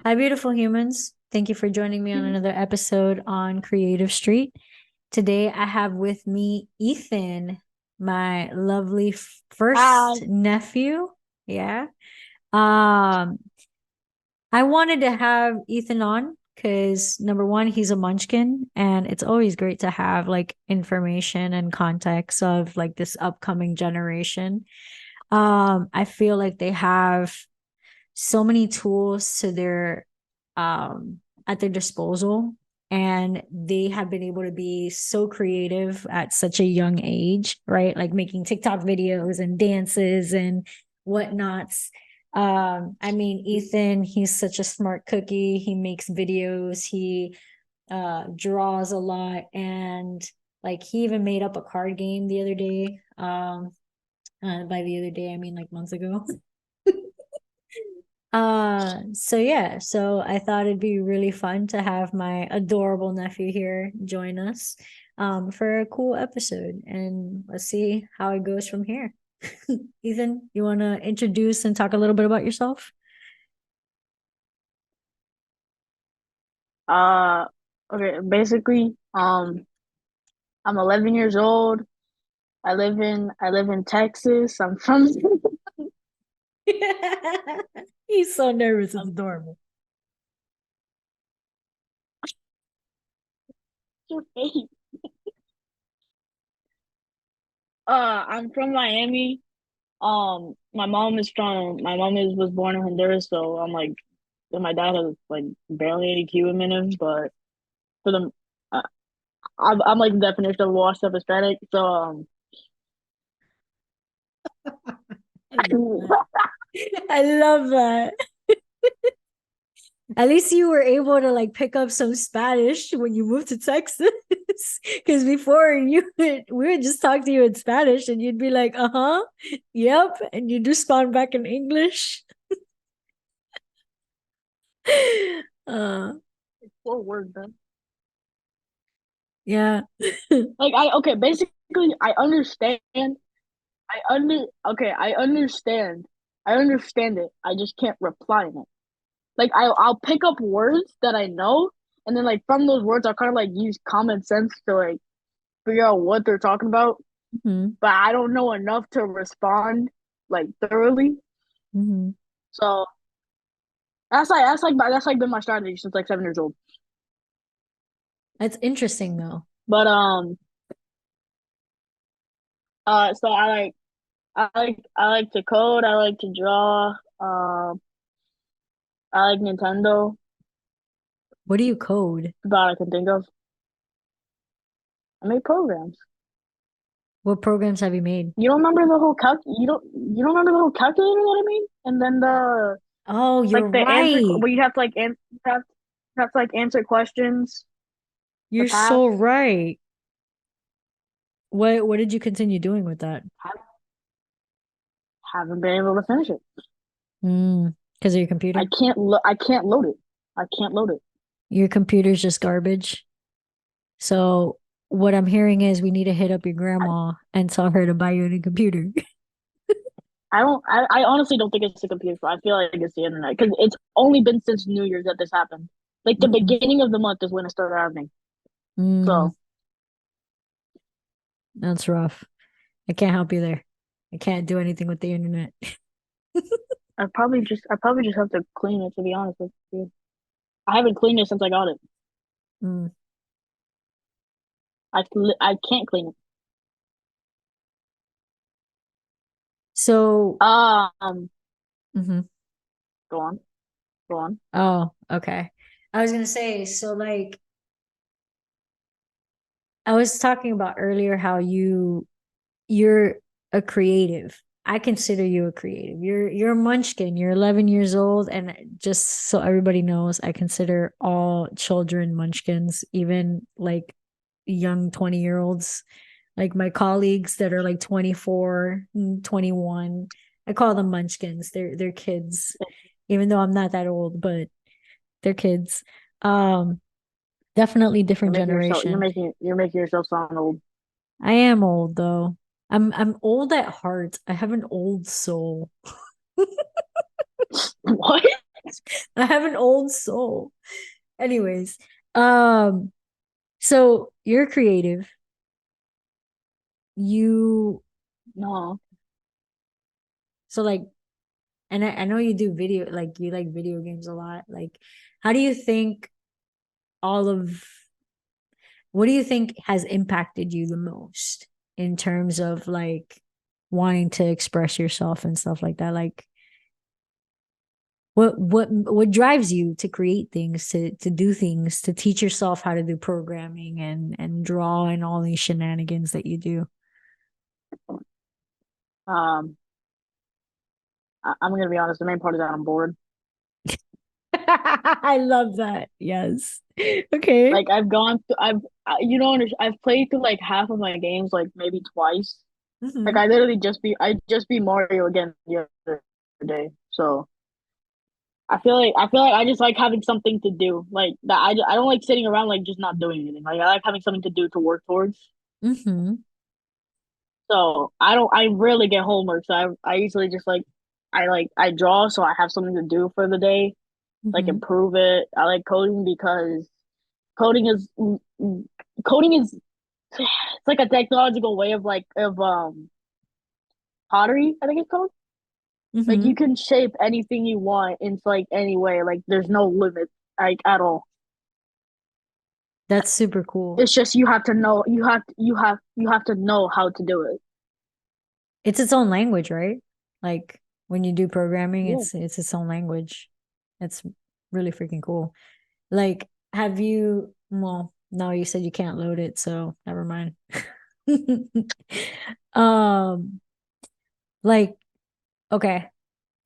Hi, beautiful humans. Thank you for joining me on another episode on Creative Street. Today, I have with me Ethan, my lovely Hi. first nephew. Yeah. Um, I wanted to have Ethan on because number one, he's a munchkin, and it's always great to have like information and context of like this upcoming generation. I feel like they have so many tools to their at their disposal, and they have been able to be so creative at such a young age, right? Like making TikTok videos and dances and whatnots. I mean, Ethan, he's such a smart cookie. He makes videos, he draws a lot, and like he even made up a card game the other day. By the other day I mean like months ago. So yeah, so I thought it'd be really fun to have my adorable nephew here join us for a cool episode, and let's see how it goes from here. Ethan, you want to introduce and talk a little bit about yourself? Uh, okay, basically, I'm 11 years old. I live in Texas. I'm from He's so nervous, it's I'm adorable. your face. I'm from Miami. My mom is was born in Honduras, so and my dad has like barely any Cuban in him, but for them, uh, I'm like the definition of washed up Hispanic. So I love that. I love that. At least you were able to like pick up some Spanish when you moved to Texas. Because before we would just talk to you in Spanish and you'd be like, uh-huh, yep, and you'd respond back in English. uh four words, man. yeah. Like I okay, basically I understand. I understand. I understand it. I just can't reply in it. Like I'll pick up words that I know, and then like from those words I'll kind of like use common sense to like figure out what they're talking about. hmm But I don't know enough to respond like thoroughly. hmm So that's like been my strategy since like 7 years old. That's interesting though. But so I like to code. I like to draw. I like Nintendo. What do you code? About I can think of. I make programs. What programs have you made? You don't remember the whole you don't remember the whole calculator that I mean? And then the Oh, you're like the answer right. where you have to like have to like answer questions to You're pass. so right. What did you continue doing with that? Haven't been able to finish it. Because of your computer? I can't load it. I can't load it. Your computer's just garbage. So what I'm hearing is we need to hit up your I, grandma and tell her to buy you a new computer. I honestly don't think it's the computer. I feel like it's the internet because it's only been since New Year's that this happened. Like the Mm, beginning of the month is when it started happening. mm, So that's rough. I can't help you there. I can't do anything with the internet. I probably just have to clean it to be honest with you. I haven't cleaned it since I got it. Mm. I can't clean it. So, Um, mhm. go on, go on. Oh, okay. I was gonna say, so like I was talking about earlier how you're a creative. I consider you a creative. You're a munchkin. You're 11 years old, and just so everybody knows, I consider all children munchkins, even like young 20-year-olds, like my colleagues that are like 24, 21. I call them munchkins. They're kids, even though I'm not that old, but they're kids. Um, Definitely You're different making yourself generation. you're making yourself sound old. I am old though. I'm old at heart. I have an old soul. What? I have an old soul. Anyways, um, so you're creative. You No. so like, and I know you do video, like you like video games a lot. Like, how do you think all of what do you think has impacted you the most in terms of like wanting to express yourself and stuff like that? Like, what drives you to create things, to do things, to teach yourself how to do programming and draw and all these shenanigans that you do? Um, I'm gonna be honest. The main part is that I'm bored. I love that. Yes. Okay. Like I've gone through, you know, I've played through like half of my games, like maybe twice. Like Hmm. I literally I just beat Mario again the other day. So I feel like I just like having something to do. Like that, I don't like sitting around like just not doing anything. Like I like having something to do to work towards. Hmm. So I rarely get homework. So I usually just I draw so I have something to do for the day, like Hmm. improve it. I like coding because coding is coding is it's like a technological way of pottery, I think it's called. Like you Hmm. can shape anything you want into like any way. Like there's no limit like at all. That's super cool. It's just you have to know you have to know how to do it. It's its own language, right? Like when you do programming, Yeah. it's its own language. It's really freaking cool. Like, have you, well, no, you said you can't load it, so never mind. Um, like, okay.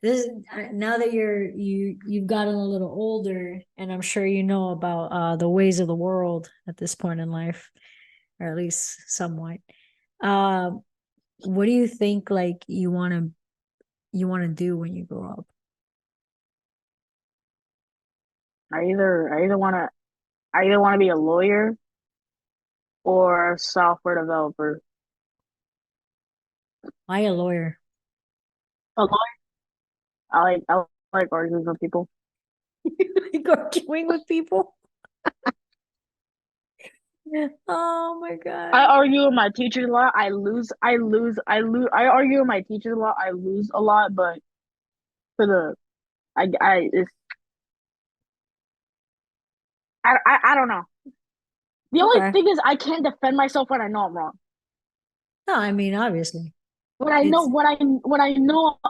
This now that you've gotten a little older, and I'm sure you know about the ways of the world at this point in life, or at least somewhat. Um, what do you think like you want to do when you grow up? I either wanna I either wanna be a lawyer or a software developer. Why a lawyer? A lawyer, I like arguing with people. Like arguing with people? Oh my I God. argue with my teachers a lot. I argue with my teachers a lot. I lose a lot, but for the it's I don't know. The only Okay. thing is I can't defend myself when I know I'm wrong. No, I mean, obviously. When I know It's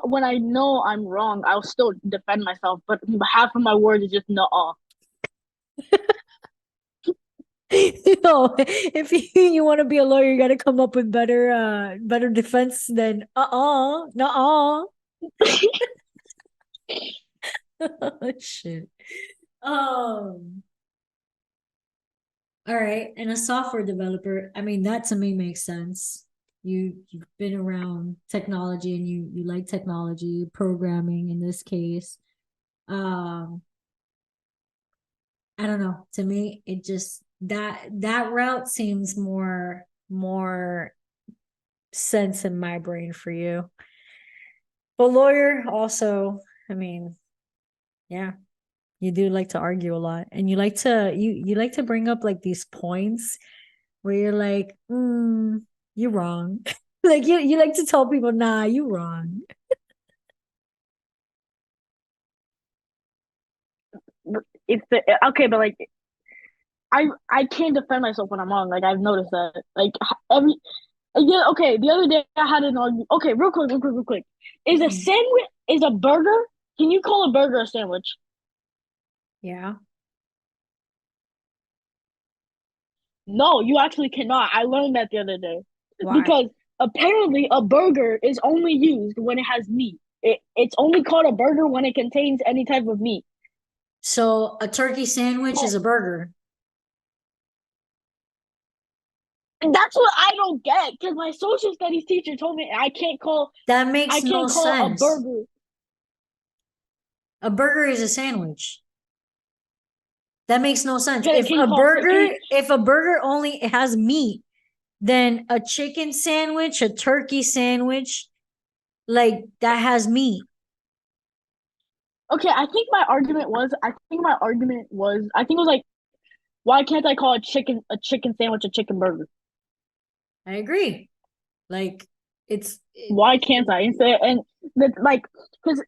when I know I'm wrong, I'll still defend myself. But half of my words is just no. no, if you want to be a lawyer, you got to come up with better defense than no. Shit. Um, all right. And a software developer, I mean, that to me makes sense. You've been around technology and you like technology, programming in this case. Um, I don't know. To me, it just that route seems more sense in my brain for you. But lawyer also, I mean, yeah, you do like to argue a lot, and you like to bring up like these points where you're like, you're wrong. Like you like to tell people, nah, you wrong. It's the okay, but like I can't defend myself when I'm wrong. Like I've noticed that. Like every yeah, okay. The other day I had an argument. Okay, real quick. Mhm. Is a burger? Can you call a burger a sandwich? Yeah. No, you actually cannot. I learned that the other day Why? because apparently a burger is only used when it has meat. It's only called a burger when it contains any type of meat. So a turkey sandwich is So a burger. that's what I don't get because my social studies teacher told me That I makes no can't call a sense. burger. A burger is a sandwich. That makes no sense. Can you If a burger only has meat, then a chicken sandwich, a turkey sandwich, like that has meat. Okay, I think it was like, why can't I call a chicken sandwich a chicken burger? I agree. Like it's it, Why can't I? And like, because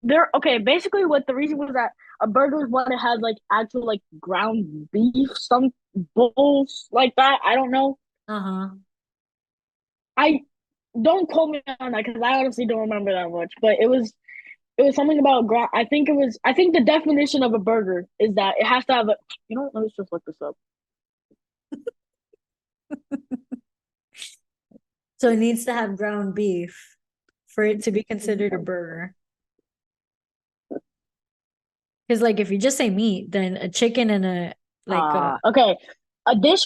they're okay. Basically, what the reason was that a burger is what it has like actual like ground beef, some bulls like that. I don't know. uh-huh. I don't quote me on that because I honestly don't remember that much. But it was something about ground. I think the definition of a burger is that it has to have a. You know, let's just look this up. So it needs to have ground beef for it to be considered a burger. Because like if you just say meat, then a chicken and a like Okay. A dish.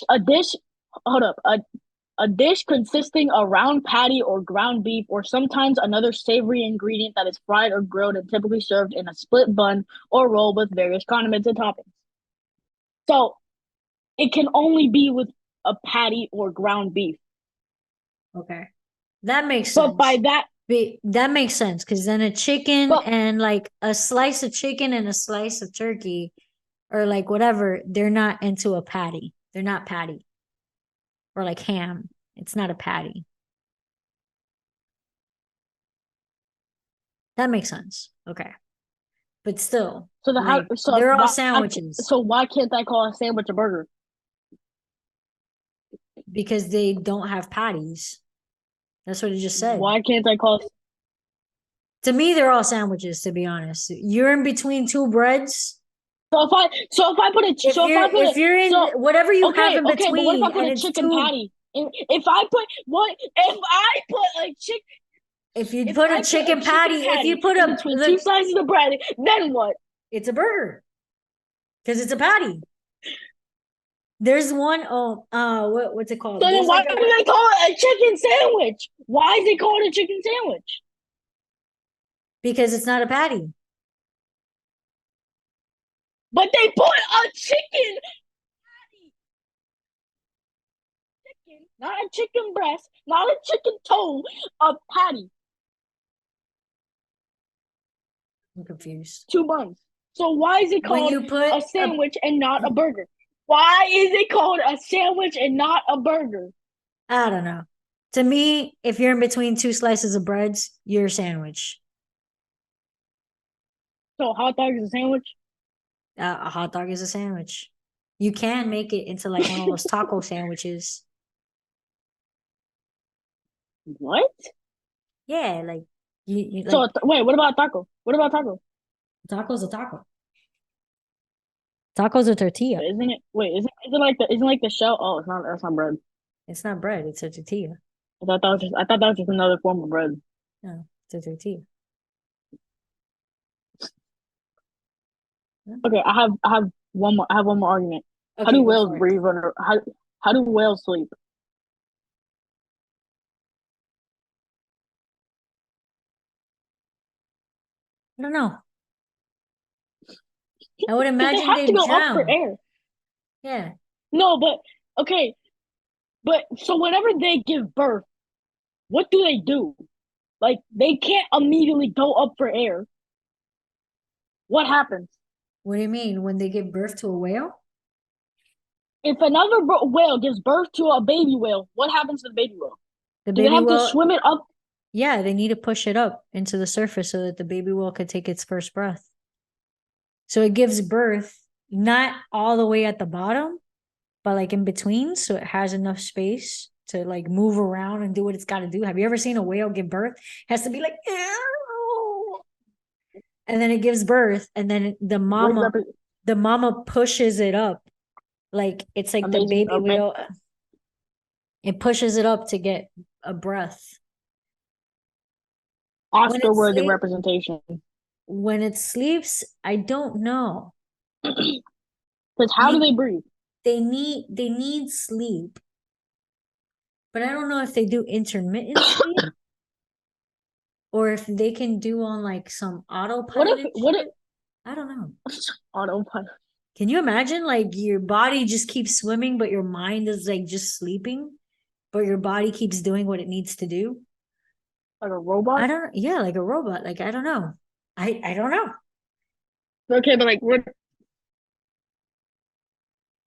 Hold up. A dish consisting of round patty or ground beef, or sometimes another savory ingredient that is fried or grilled and typically served in a split bun or roll with various condiments and toppings. So it can only be with a patty or ground beef. okay. That makes But by sense. that, That makes sense because then a chicken but and like a slice of chicken and a slice of turkey or like whatever, they're not into a patty. They're not patty or like ham. It's not a patty. That makes sense. Okay. But still, so the how like so they're all why sandwiches so why can't I call a sandwich a burger? because they don't have patties. That's what it just said. Why can't I call To me, they're all sandwiches, to be honest. You're in between two breads. If you're in so whatever you have okay, in okay, but what if between I put and a it's chicken two, patty? If I put what if I put a chicken if you if put a I put a chicken chicken patty, if you patty put in a between two the slices of bread, then what? it's a burger because it's a patty. There's one oh what's it So called? then There's why like do a they call it a chicken sandwich? Why is it called a chicken sandwich? because it's not a patty. But they put a chicken, not a chicken breast, not a chicken toe, a patty, I'm confused. 2 buns. So why is it When called you put a a sandwich and not a burger? Why is it called a sandwich and not a burger? I don't know. To me, if you're in between two slices of breads, you're a sandwich. So hot dog is a sandwich? A hot dog is a sandwich. You can make it into like one of those taco sandwiches. What? Yeah, like you So like wait, what about taco? What about taco? taco's a taco. Taco's a tortilla. Isn't it? Wait, isn't like the shell? Oh, it's not. That's not bread. It's not bread, it's a tortilla. I thought that was just another form of bread. No, it's a tortilla. Yeah. Okay, I have one more argument. How do Okay, go whales for it. breathe under? How do whales sleep? I don't know. I would Because they imagine have they to go up for drown. air. Yeah. No, but okay, but so whenever they give birth, what do they do? Like they can't immediately go up for air. What happens What do you mean? When they give birth to a whale? if another whale gives birth to a baby whale? What happens to the baby whale? The Do they baby have to whale, swim it up? yeah, they need to push it up into the surface so that the baby whale could take its first breath. So it gives birth not all the way at the bottom, but like in between, so it has enough space to like move around and do what it's got to do. Have you ever seen a whale give birth? It has to be like, ew, and then it gives birth, and then What is that? the mama pushes it up, like it's like the Amazing, baby whale. It pushes it up to get a breath. When it Oscar-worthy sleeps, representation. when it sleeps, I don't know. Because how do You they breathe? they need sleep, but I don't know if they do intermittent sleep or if they can do on like some What if autopilot what if shit. I don't know. autopilot? Can you imagine like your body just keeps swimming, but your mind is like just sleeping, but your body keeps doing what it needs to do? Like a robot? I don't, yeah, like a robot. Like, I don't know. I don't know. Okay, but like what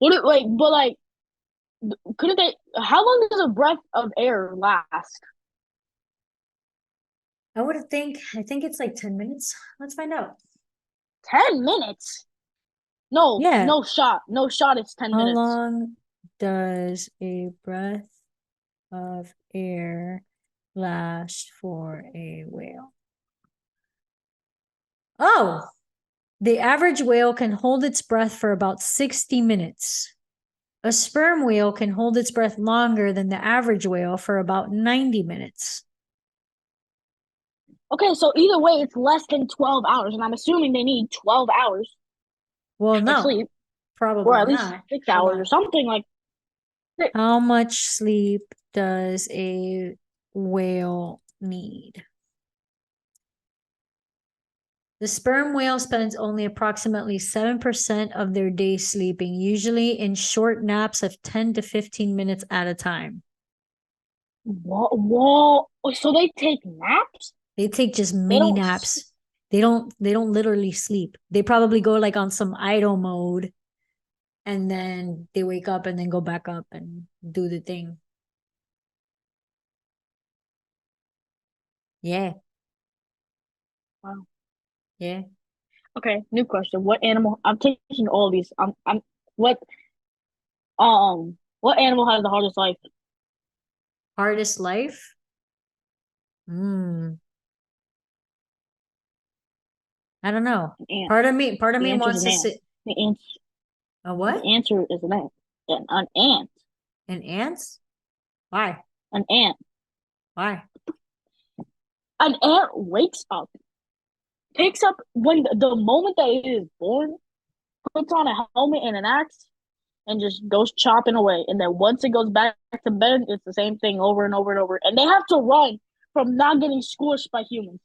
like but like couldn't they how long does a breath of air last? I think it's like 10 minutes. Let's find out. 10 minutes? No, Yeah. no shot. No shot, it's 10 How minutes. long does a breath of air last for a whale? Oh, the average whale can hold its breath for about 60 minutes. A sperm whale can hold its breath longer than the average whale for about 90 minutes. Okay, so either way it's less than 12 hours and I'm assuming they need 12 hours Well, of no, sleep or probably at least not. six Hold hours or on. something like that. How much sleep does a whale need? The sperm whale spends only approximately 7% of their day sleeping, usually in short naps of 10 to 15 minutes at a time. Whoa. So they take naps? They take just They mini don't naps. They don't literally sleep. They probably go like on some idle mode and then they wake up and then go back up and do the thing. Yeah. wow. Yeah. Okay, new question. What animal I'm taking all these. I'm what what animal has the hardest life? Hardest life? Hmm. I don't know. An ant. Part of me The answer is wants an to ant. sit The ant a what? the answer is an ant. An ant. An ants? Why? An ant. Why? An ant wakes up, picks up when the moment that it is born, puts on a helmet and an axe, and just goes chopping away. And then once it goes back to bed, it's the same thing over and over and over. And they have to run from not getting squished by humans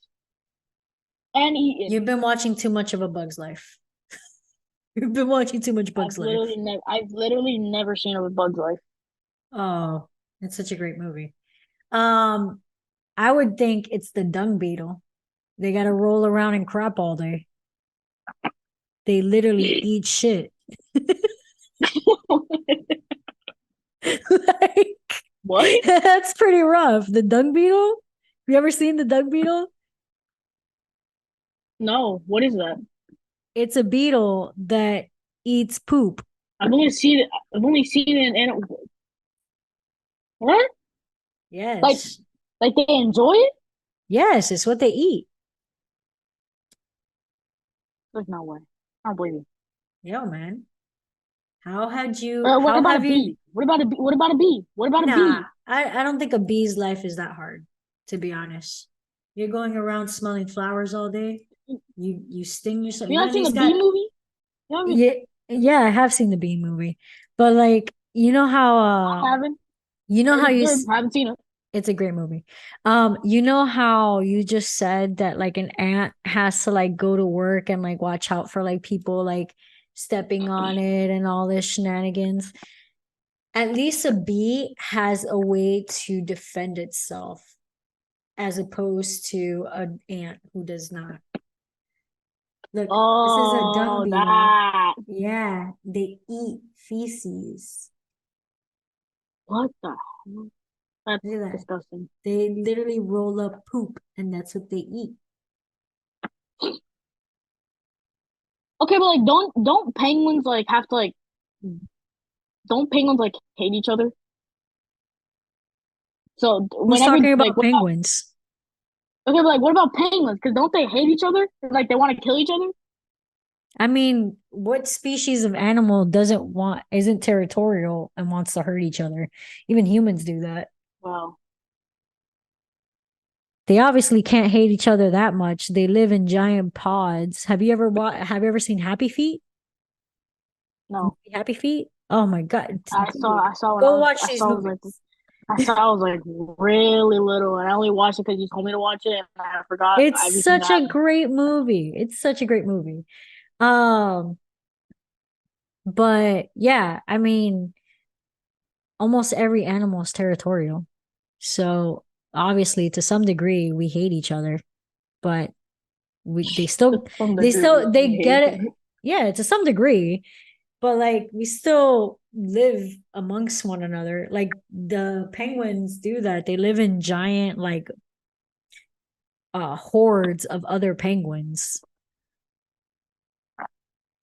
and eaten. You've been watching too much of A Bug's Life. You've been watching too much Bug's Life. I've literally never seen a Bug's Life. Oh, it's such a great movie. Um, I would think it's the dung beetle. They got to roll around in crap all day. They literally eat shit. Like, What? that's pretty rough. The dung beetle? You ever seen the dung beetle? No, what is that? It's a beetle that eats poop. I've only seen it in animal. What? Like Yes. like they enjoy it? Yes, it's what they eat. There's no way. I don't believe you. Yo, man. What How about a have you bee? What about a bee? What about a bee? What about a Nah, bee? I don't think a bee's life is that hard, to be honest. You're going around smelling flowers all day. You sting yourself. You You know, not and seen the these bee guys, movie? You haven't. yeah, yeah, I have seen the bee movie. But like, I haven't. you know Heard how it's good. I haven't seen it. it's a great movie. You know how you just said that like an ant has to like go to work and like watch out for like people like stepping on it and all this shenanigans. At least a bee has a way to defend itself as opposed to an ant who does not. Look, this is a dung Oh, beetle. that. Yeah, they eat feces. What the hell? That's Look at that. disgusting. They literally roll up poop and that's what they eat. Okay, but like, don't penguins like have to like? Don't penguins like hate each other? So Who's whenever talking like about what about penguins? okay, but like what about penguins? Because don't they hate each other? Like they want to kill each other? I mean, what species of animal isn't territorial and wants to hurt each other? Even humans do that. Well, They obviously can't hate each other that much. They live in giant pods. Have you ever seen Happy Feet? no. Happy Feet? Oh my God. Dude, I saw when go watch these I was like movies. I was like really little, and I only watched it because you told me to watch it, and I forgot It's everything such that a happened. great movie. It's such a great movie. Um, but yeah, I mean, almost every animal is territorial. So obviously, to some degree, we hate each other, but they To still some they degree. still they get it. Yeah, to some degree, but like we still live amongst one another. Like the penguins do that. They live in giant like hordes of other penguins.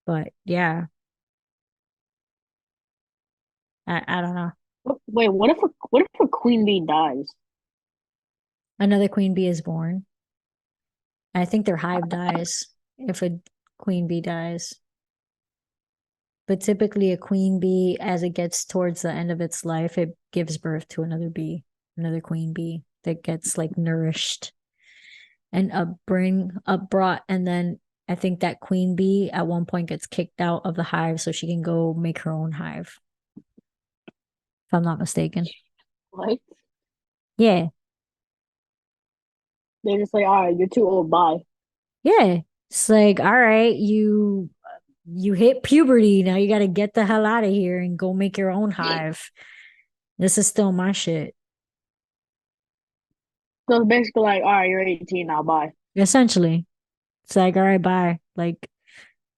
But yeah, I don't know. Wait, what if a queen bee dies? Another queen bee is born. I think their hive dies if a queen bee dies. But typically, a queen bee, as it gets towards the end of its life, it gives birth to another bee, another queen bee that gets like nourished and upbrought. And then I think that queen bee at one point gets kicked out of the hive so she can go make her own hive, if I'm not mistaken. Like Yeah. they're just like, all right, you're too old, bye. Yeah. It's like, all right, you hit puberty. Now you gotta get the hell out of here and go make your own hive. This is still my shit. So it's basically like, all right, you're 18 now, bye. Essentially. It's like, all right, bye. Like,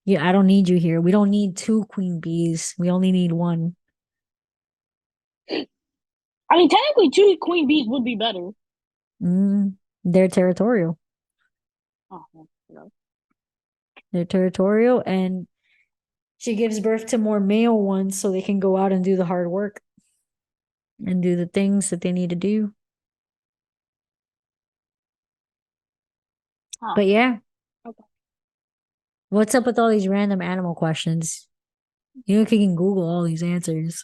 yeah, I don't need you here. We don't need two queen bees. We only need one. I mean, technically, two queen bees would be better. Mm, they're territorial. Oh, well, you know. They're territorial, and she gives birth to more male ones so they can go out and do the hard work and do the things that they need to do. Huh. But yeah, Okay. what's up with all these random animal questions? You can Google all these answers.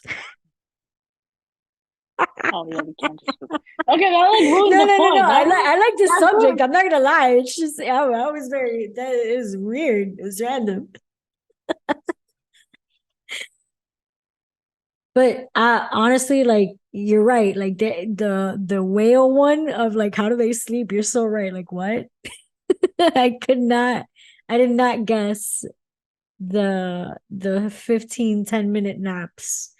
Oh yeah, we can't just. Okay, that like ruins No, the no, no, no. fun. I like this That subject. ruins. I'm not gonna lie. It's just I was very that is weird. It's random. But honestly, like you're right. Like the whale one of like how do they sleep? You're so right. Like what? I did not guess the 15-10 minute naps.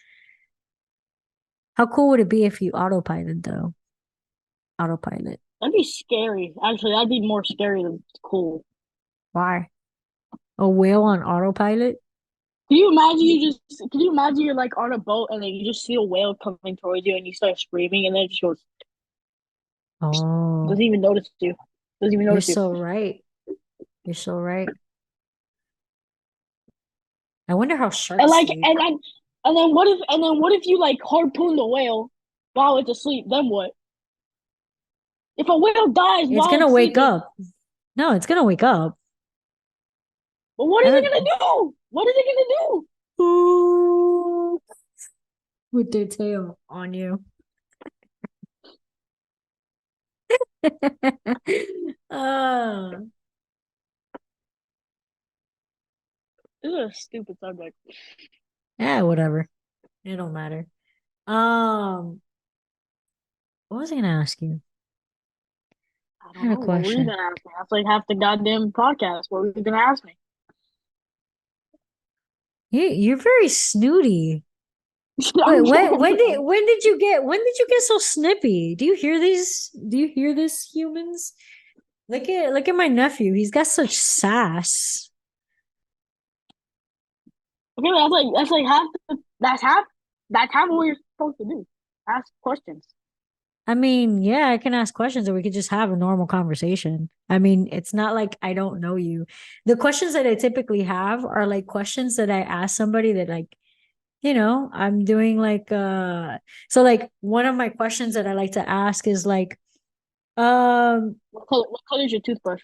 How cool would it be if you autopilot though? Autopilot. That'd be scary. Actually, that'd be more scary than cool. Why? A whale on autopilot? Can you imagine you just? Can you imagine you're like on a boat and then you just see a whale coming towards you and you start screaming and then it just goes Oh, doesn't even notice you. Doesn't even you're notice you. so right. You're so right. I wonder how And sharks like sleep. and then what if you like harpoon the whale while it's asleep? Then what? If a whale dies It's while gonna it's wake sleeping, up. No, it's gonna wake up. but what I is it don't. gonna do? What is it gonna do? Ooh, with their tail on you. Oh, This is a stupid subject. yeah, whatever. It don't matter. Um, what was I gonna ask you? I I don't had a know. What were you question. gonna ask me? That's like half the goddamn podcast. What were you gonna ask me? You're very snooty. Wait, I'm joking. when did you get so snippy? Do you hear these? Do you hear this, humans? Look at my nephew. He's got such sass. Okay, that's half of what you're supposed to do. Ask questions. I mean, yeah, I can ask questions or we could just have a normal conversation. I mean, it's not like I don't know you. The questions that I typically have are like questions that I ask somebody that like, I'm doing like so like one of my questions that I like to ask is like, um, What color is your toothbrush?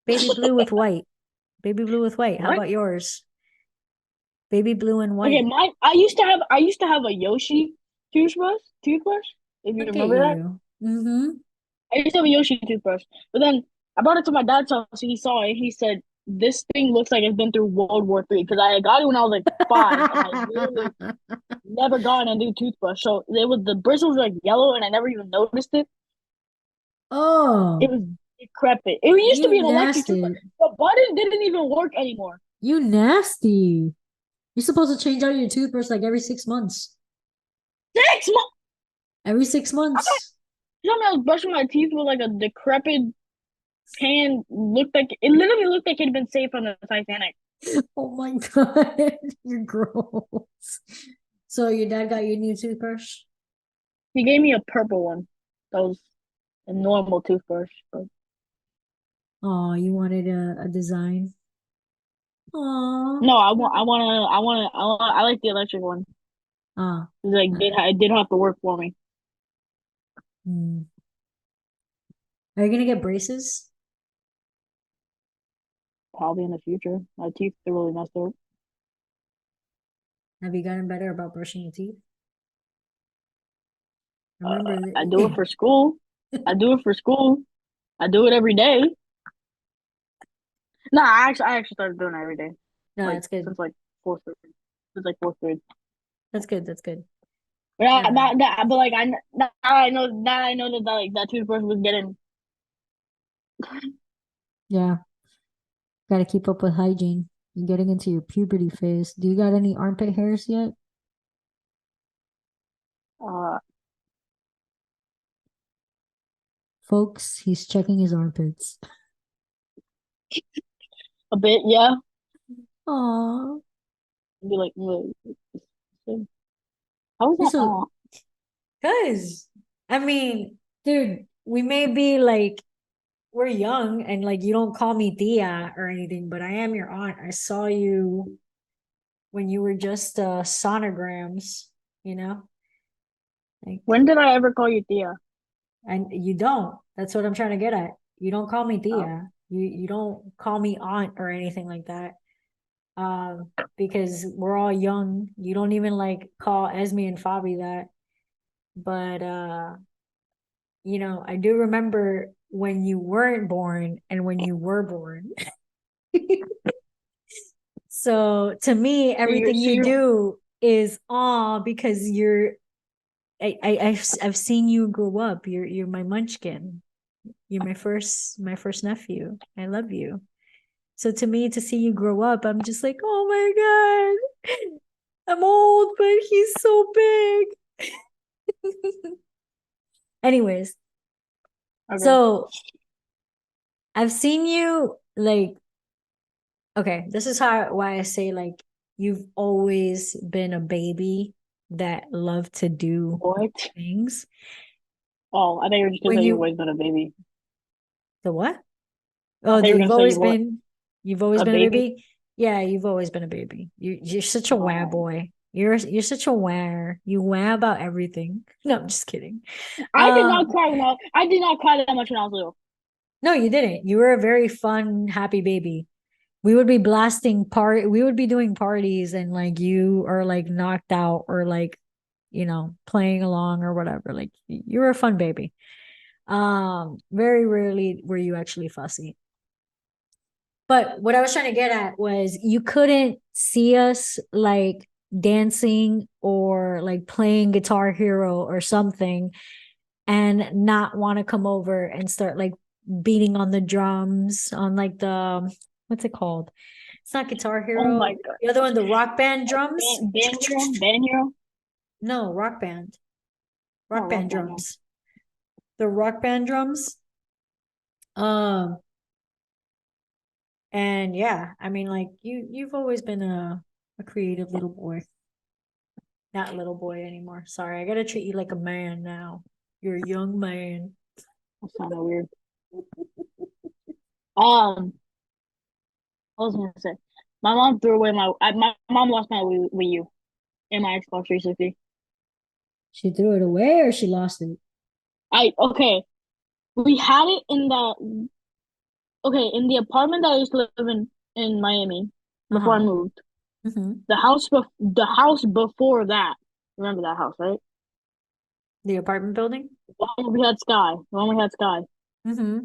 baby blue with white. Baby blue with white. How What? about yours? Baby blue and Okay, white. mine. I used to have a Yoshi toothbrush. If you Look at remember that, you. Mm-hmm. I used to have a Yoshi toothbrush. But then I brought it to my dad's house. And he saw it. He said, "This thing looks like it's been through World War III." Because I got it when I was like 5, and I literally never got a new toothbrush. So it was the bristles were like yellow, and I never even noticed it. It Oh, was decrepit. It used to you be an electric toothbrush. nasty. The button didn't even work anymore. You nasty. You're supposed to change out your toothbrush like every 6 months. 6 months. Every six I thought months. you know I was brushing my teeth with like a decrepit. pan looked like it literally looked like it had been saved from the Titanic. Oh my God. You're gross. So your dad got you a new toothbrush? He gave me a purple one. That was a normal toothbrush, but Oh, you wanted a design? Oh, no, I like the electric one. ah. It's like it did have to work for me. Hmm. Are you gonna get braces? Probably in the future. My teeth are really messed up. Have you gotten better about brushing your teeth? I remember I do it that. for school. I do it for school. I do it every day. No, I actually started doing it every day. No, Like that's good. since like fourth grade. Since like fourth grade. That's good. That's good. But Never. but like now I know that like that toothbrush was getting Yeah, gotta keep up with hygiene. You're getting into your puberty phase. Do you got any armpit hairs yet? uh Folks, he's checking his armpits. a bit, yeah. Aw. Be like, "Look, how was You're that so, on?" cause, I mean, dude, we may be like, we're young and like you don't call me Tia or anything, but I am your aunt. I saw you when you were just sonograms, you know? Like, When did I ever call you Thea? and you don't. That's what I'm trying to get at. You don't call me Oh. Tia. You don't call me aunt or anything like that. Because we're all young. You don't even like call Esme and Fabi that. But I do remember when you weren't born and when you were born. So to me, So you're everything so you you're do is awe because I've seen you grow up. You're my munchkin. You're my first nephew. I love you. So to me, to see you grow up, I'm just like, oh my God. I'm old, but he's so big. Anyways, okay. so I've seen you like, okay, this is why I say like you've always been a baby that loved to do What? things. Oh, I thought you were just gonna When say you've you always been a baby. the what? I Oh, thought you were you've gonna say always been you've always a been a baby. baby? Yeah, you've always been a baby. You're such a wah Um, boy. You're such a wah. You wah about everything. No, I'm just kidding. Um, I did not cry that much when I was little. no, you didn't. You were a very fun, happy baby. We would be doing parties and like you are like knocked out or like, playing along or whatever. Like you were a fun baby. Very rarely were you actually fussy. But what I was trying to get at was you couldn't see us like dancing or like playing Guitar Hero or something and not want to come over and start like beating on the drums on like what's it called? It's not Guitar Oh my Hero. God. The other one, the rock band drums. Band hero? No, rock band. Oh, Rock rock band band, yeah. drums. The rock band drums. Um, and yeah, I mean like you've always been a creative little boy. Not little boy anymore. Sorry, I gotta treat you like a man now. You're a young man. That's kind of weird. Um, what was I gonna say? My mom lost my Wii U and my Xbox 360. She threw it away or she lost it? Okay. We had it in the apartment that I used to live in Miami before I Uh-huh. moved. Mm-hmm. The house before that. Remember that house, right? The apartment building? The one where we had Sky. The one we had Sky. Mm-hmm.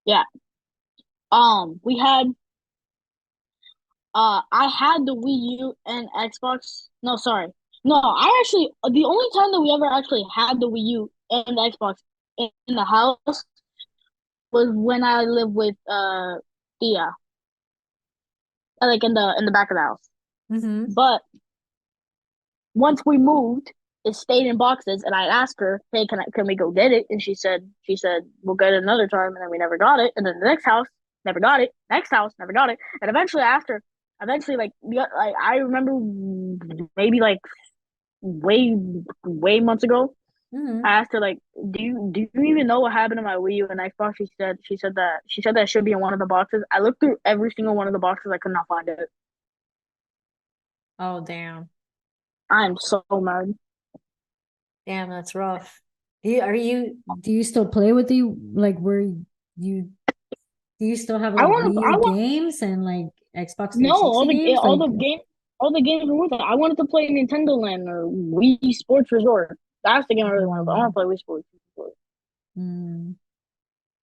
Yeah. We had I had the Wii U and Xbox. No, sorry. No, I actually the only time that we ever actually had the Wii U and the Xbox in the house was when I lived with Thea, like in the back of the house. Mm-hmm. But once we moved, it stayed in boxes, and I asked her, "Hey, can we go get it?" And she said we'll get it another time, and then we never got it. And then the next house never got it. Next house never got it. And eventually, like I remember maybe like way months ago, Hmm. I asked her like, "Do you even know what happened to my Wii U?" And I thought she said that it should be in one of the boxes. I looked through every single one of the boxes. I could not find it. Oh, damn. I'm so mad. Damn, that's rough. Do you still play with the like where you do you still have I like want Wii to. U I want games and like Xbox no 360 games? all Like, the game all the games are worth it. I wanted to play Nintendo Land or Wii Sports Resort. That's the game I really want to play. I want to mm, play Wii Sports Resort. mm.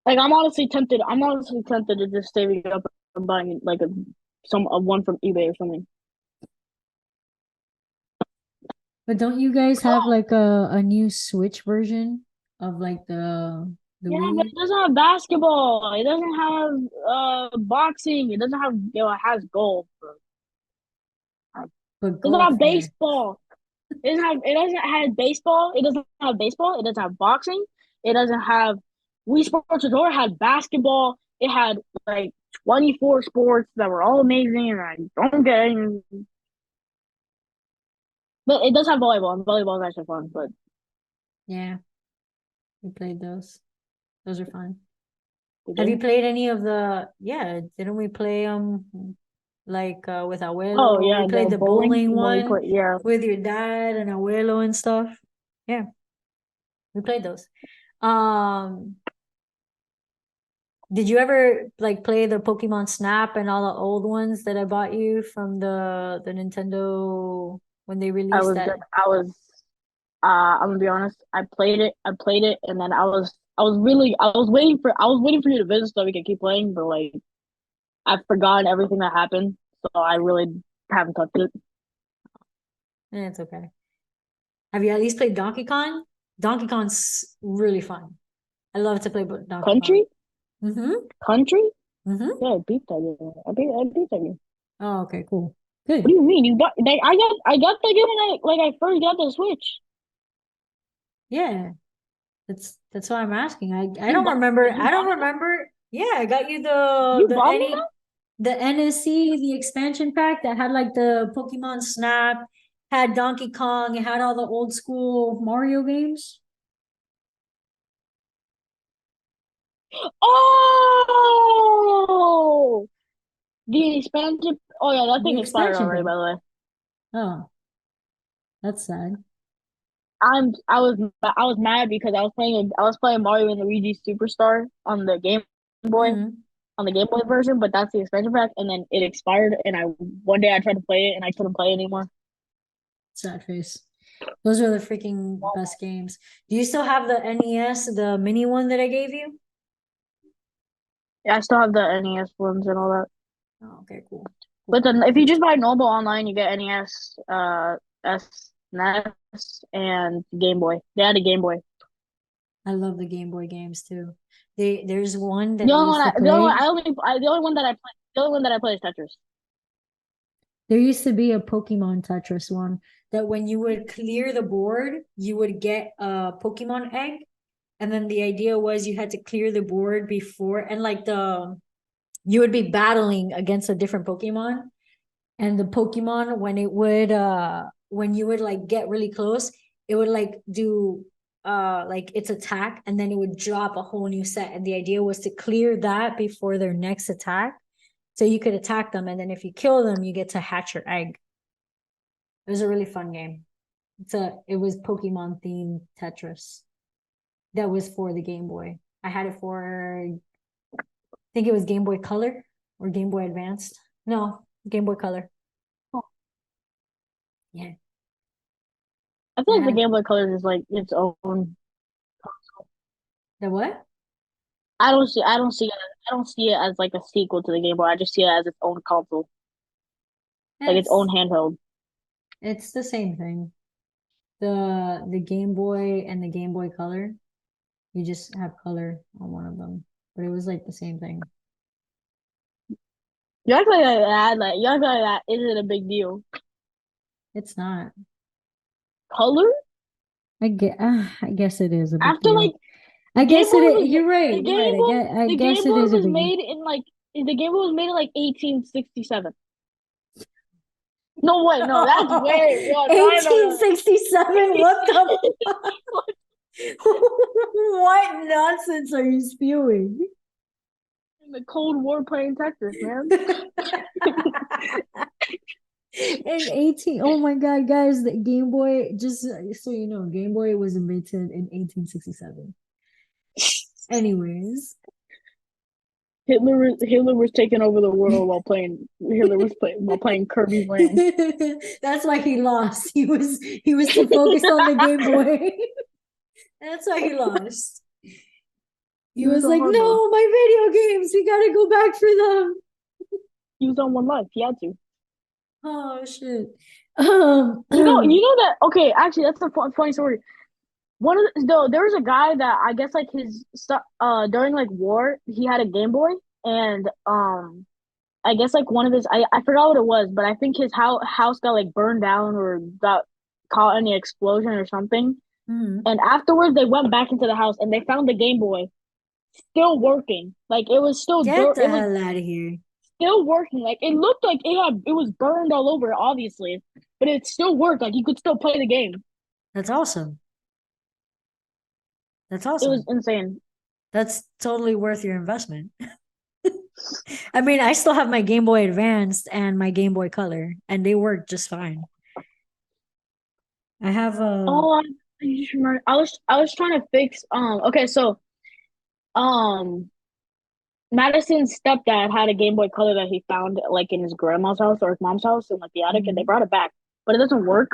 Like I'm honestly tempted. I'm honestly tempted to just save it up and buying like a one from eBay or something. But don't you guys have like a new Switch version of like the Yeah, but Wii? it doesn't have basketball. It doesn't have boxing. It doesn't have it has golf. But It doesn't golf, have yeah. baseball. It doesn't have baseball. It doesn't have baseball. It doesn't have boxing. It doesn't have Wii Sports Resort had basketball. It had like 24 sports that were all amazing, and I don't get any. But it does have volleyball, and volleyball is actually fun. But Yeah, we played those. Those are fun. we Have you did. played any of yeah, didn't we play like with Oh Abuelo? We yeah, the played the bowling bowling when we one put yeah. with your dad and Abuelo and stuff. Yeah, we played those. Um, did you ever like play the Pokemon Snap and all the old ones that I bought you from the Nintendo when they I released was that? good. I'm gonna be honest. I played it, and then I was waiting for you to visit so we could keep playing, but like I've forgotten everything that happened, so I really haven't touched it. It's okay. Have you at least played Donkey Kong? Donkey Kong's really fun. I love to play Donkey Kong. Country, Mm-hmm. country. Mm-hmm. Yeah, I beat that game. I beat that game. Oh, okay, cool. What do Good. you mean? You got? I got the game when I first got the Switch. Yeah. That's why I'm asking. I You don't bought remember. you I bought don't me that? remember. Yeah, I got you You the bought me any the NSC, the expansion pack that had like the Pokemon Snap, had Donkey Kong, it had all the old school Mario games. that? Oh, the expansion. Oh yeah, that The thing expired expansion already. pack. By the way, Oh, that's sad. I was mad because I was playing Mario and Luigi Superstar on the Boy Hmm. on the Game Boy version, but that's the expansion pack, and then it expired. And I one day I tried to play it, and I couldn't play it anymore. Sad face. Those are the freaking best games. Do you still have the NES, the mini one that I gave you? Yeah, I still have the NES ones and all that. Oh, okay, cool. But Cool. then if you just buy normal online, you get NES, SNES, and Game Boy. They had a Game Boy. I love the Game Boy games too. There's one that The I only used one to I, the only one play. I only I, the only one that I play is Tetris. There used to be a Pokemon Tetris one that when you would clear the board, you would get a Pokemon egg. And then the idea was you had to clear the board before, and like you would be battling against a different Pokemon. And the Pokemon, when you would like get really close, it would like do like its attack, and then it would drop a whole new set. And the idea was to clear that before their next attack. So you could attack them, and then if you kill them, you get to hatch your egg. It was a really fun game. It was Pokemon themed Tetris that was for the Game Boy. I had it for I think it was Game Boy Color or Game Boy Advanced. No, Game Boy Color. Oh, Yeah. I feel I like the had Game Boy Color is like its own. the what? I don't see it as like a sequel to the Game Boy. I just see it as its own console, like its own It's handheld. it's the same thing. The Game Boy and the Game Boy Color. You just have color on one of them. But it was like the same thing. You act like that isn't a big deal. It's not. Color? I guess it is a big After deal. like the Game Boy was You're right. the You're right. Game Boy I the guess Game it Boy is a was big deal. made in like the Game Boy was made in like 1867. No way, no, that's way no, no, no, no. 1867? What the fuck? What nonsense are you spewing? In the Cold War playing Texas, man. In 18, oh my God, guys, the Game Boy, just so you know, Game Boy was invented in 1867. Anyways, Hitler was taking over the world while playing Hitler was playing while playing Kirby's Land. that's why he lost. He was too focused on the Game Boy. That's why he lost. He He was was on like, hard mode. "No, my video games, we gotta go back for them." He was on one life. He had to. Oh shit. You know that. Okay, actually, that's a funny story. One of though, there was a guy that I guess like his stuff during like war, he had a Game Boy, and I guess like one of his I forgot what it was, but I think his house got like burned down or got caught in the explosion or something. Mhm. And afterwards, they went back into the house and they found the Game Boy still working. Like it was still Get dirt. the It was hell out of here. still working. Like it looked like it was burned all over, obviously, but it still worked. Like you could still play the game. That's awesome. That's It was awesome. insane. That's totally worth your investment. I mean, I still have my Game Boy Advanced and my Game Boy Color, and they work just fine. I have a. Oh, I just remember. I was trying to fix. Okay, so um, Madison's stepdad had a Game Boy Color that he found like in his grandma's house or his mom's house in like the attic, and they Mhm, brought it back, but it doesn't work.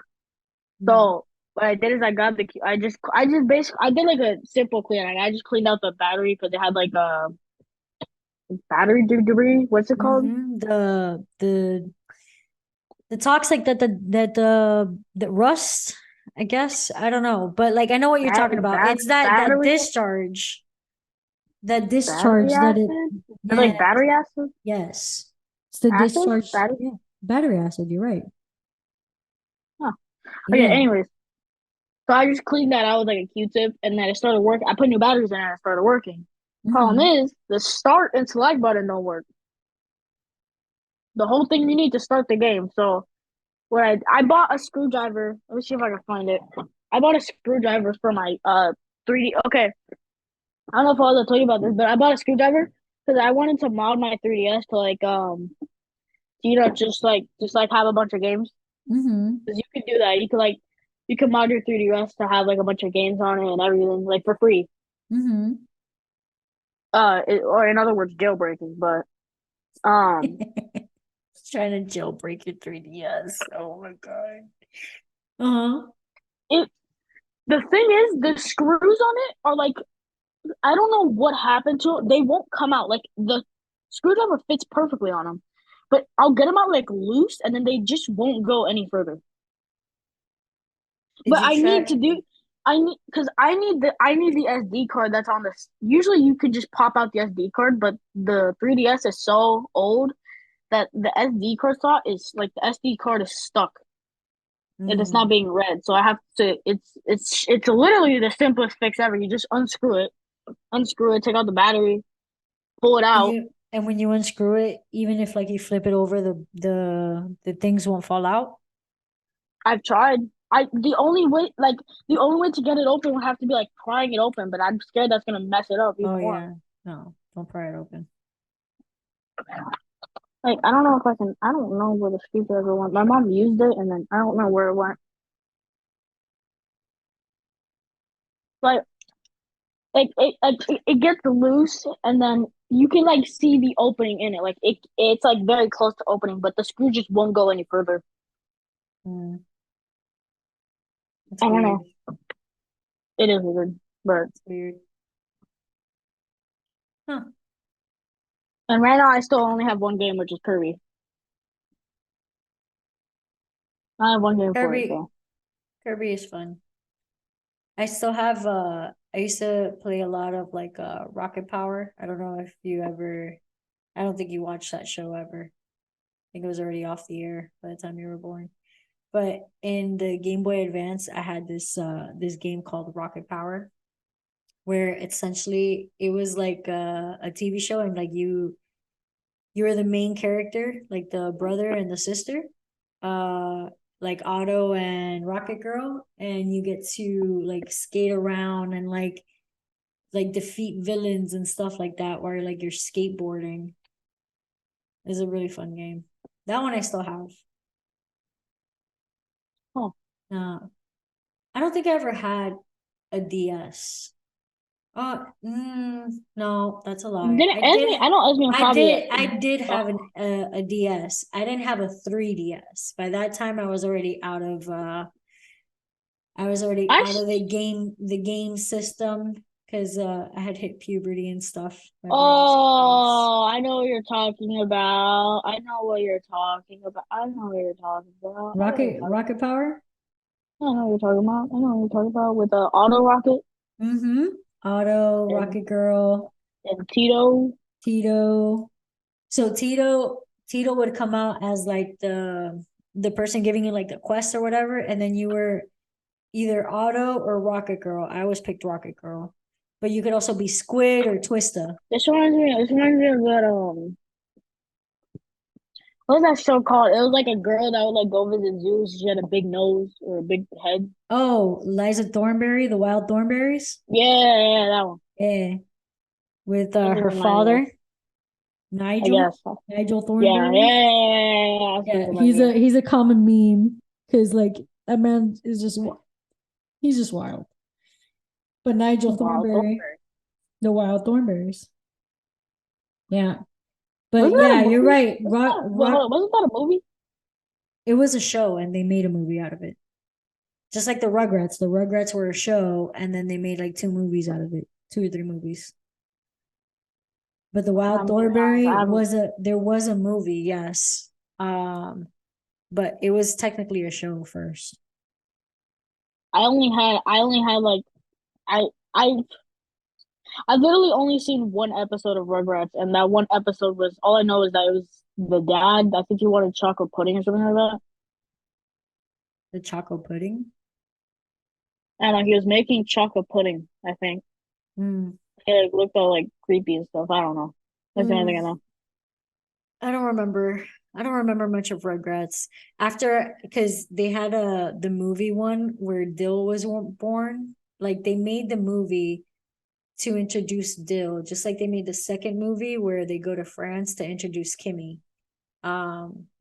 mhm. So what I did is I got the I just basically I did like a simple clean. Like, I just cleaned out the battery because it had like a battery debris. What's it called? The toxic that rust, I guess. I don't know, but like I know what you're talking about. It's that Battery discharge, battery that it. acid. It's Yeah, like battery acid. yes. It's the Acid discharge. battery. Yeah, battery acid. You're right. Huh. Okay. Yeah. Anyways, so I just cleaned that out with like a Q-tip, and then it started working. I put new batteries in, and it started working. Problem Hmm. is, the start and select button don't work. The whole thing you need to start the game. So what I bought a screwdriver. Let me see if I can find it. I bought a screwdriver for my 3D. Okay, I don't know if I was told you about this, but I bought a screwdriver because I wanted to mod my 3DS to like just like have a bunch of games. Hmm. Because you could do that. You could mod your 3DS to have like a bunch of games on it and everything like for free. Hmm. Or in other words, jailbreaking. But um, Trying to jailbreak your 3DS. Oh my God. Uh-huh. it the thing is the screws on it are like I don't know what happened to it. They won't come out. Like the screwdriver fits perfectly on them, but I'll get them out like loose, and then they just won't go any further. Did But you I need try? to do. I need because I need the SD card that's on this. Usually you could just pop out the SD card, but the 3DS is so old that the SD card slot is like the SD card is stuck and it's not Mm. being read. So I have to. It's literally the simplest fix ever. You just unscrew it, take out the battery, pull it out. And when you unscrew it, even if like you flip it over, the things won't fall out. I've tried. I the only way to get it open would have to be like prying it open, but I'm scared that's gonna mess it up Oh even more. yeah. No, don't pry it open. Like I don't know if I can. I don't know where the screwdriver went. My mom used it, and then I don't know where it went. Like it gets loose, and then you can like see the opening in it. Like it's like very close to opening, but the screw just won't go any further. Mm, that's I don't weird. know. It is weird, but That's weird. Huh. and right now I still only have one game, which is Kirby. I have one game for it, Kirby so Kirby is fun. I still have I used to play a lot of like Rocket Power. I don't know if you ever I don't think you watched that show ever. I think it was already off the air by the time you were born. But in the Game Boy Advance, I had this game called Rocket Power, where essentially it was like a TV show, and like you were the main character, like the brother and the sister, uh, like Otto and Rocket Girl, and you get to like skate around and like defeat villains and stuff like that, where like you're skateboarding. It's a really fun game. That one I still have. Huh. Uh, I don't think I ever had a DS. No, that's a lie. Didn't Esme? I know Esme probably. I did have Oh, a DS. I didn't have a 3DS. By that time, I was already I out of the game system because I had hit puberty and stuff. My brain was somewhere else. Oh, I know what you're talking about. I know what you're talking about. I know what you're talking about. I know what you're talking Rocket Power. about. I know what you're talking about. I know what you're talking about with the auto rocket Mm-hmm. Auto, and Rocket Girl, Tito. Tito. So Tito would come out as like the person giving you like the quest or whatever, and then you were either Auto or Rocket Girl. I always picked Rocket Girl, but you could also be Squid or Twista. This reminds me. This reminds me of that. What was that show called? It was like a girl that would like go visit zoos. She had a big nose or a big head. Oh, Liza Thornberry, the Wild Thornberries. Yeah, yeah, that one. Yeah, with That's what it her reminded me of. father, I Nigel, guess. Nigel Yeah, yeah, Thornberry. yeah, yeah, yeah. That's what it Yeah, reminded me of. he's a common meme because like that man is just he's just wild. But Nigel Wow, Thornberry, Thornberry. the Wild Thornberries. Yeah, but Wasn't that a yeah, you're movie? right. Wait, hold on. Wasn't that a movie? It was a show, and they made a movie out of it. Just like the Rugrats. The Rugrats were a show, and then they made like two movies out of it, two or three movies. But the I'm Wild gonna be honest. Thornberry I haven't. was there was a movie, yes. But it was technically a show first. I only had like I I I literally only seen one episode of Rugrats, and that one episode was all I know is that it was the dad. I think he wanted chocolate pudding or something like that, The Choco Pudding. and he was making chocolate pudding. I think Mm. it like, looked all like creepy and stuff. I don't know. That's the only thing I Mm. know. I don't remember. I don't remember much of Rugrats after because they had the movie one where Dill was born. Like they made the movie to introduce Dill, just like they made the second movie where they go to France to introduce Kimmy.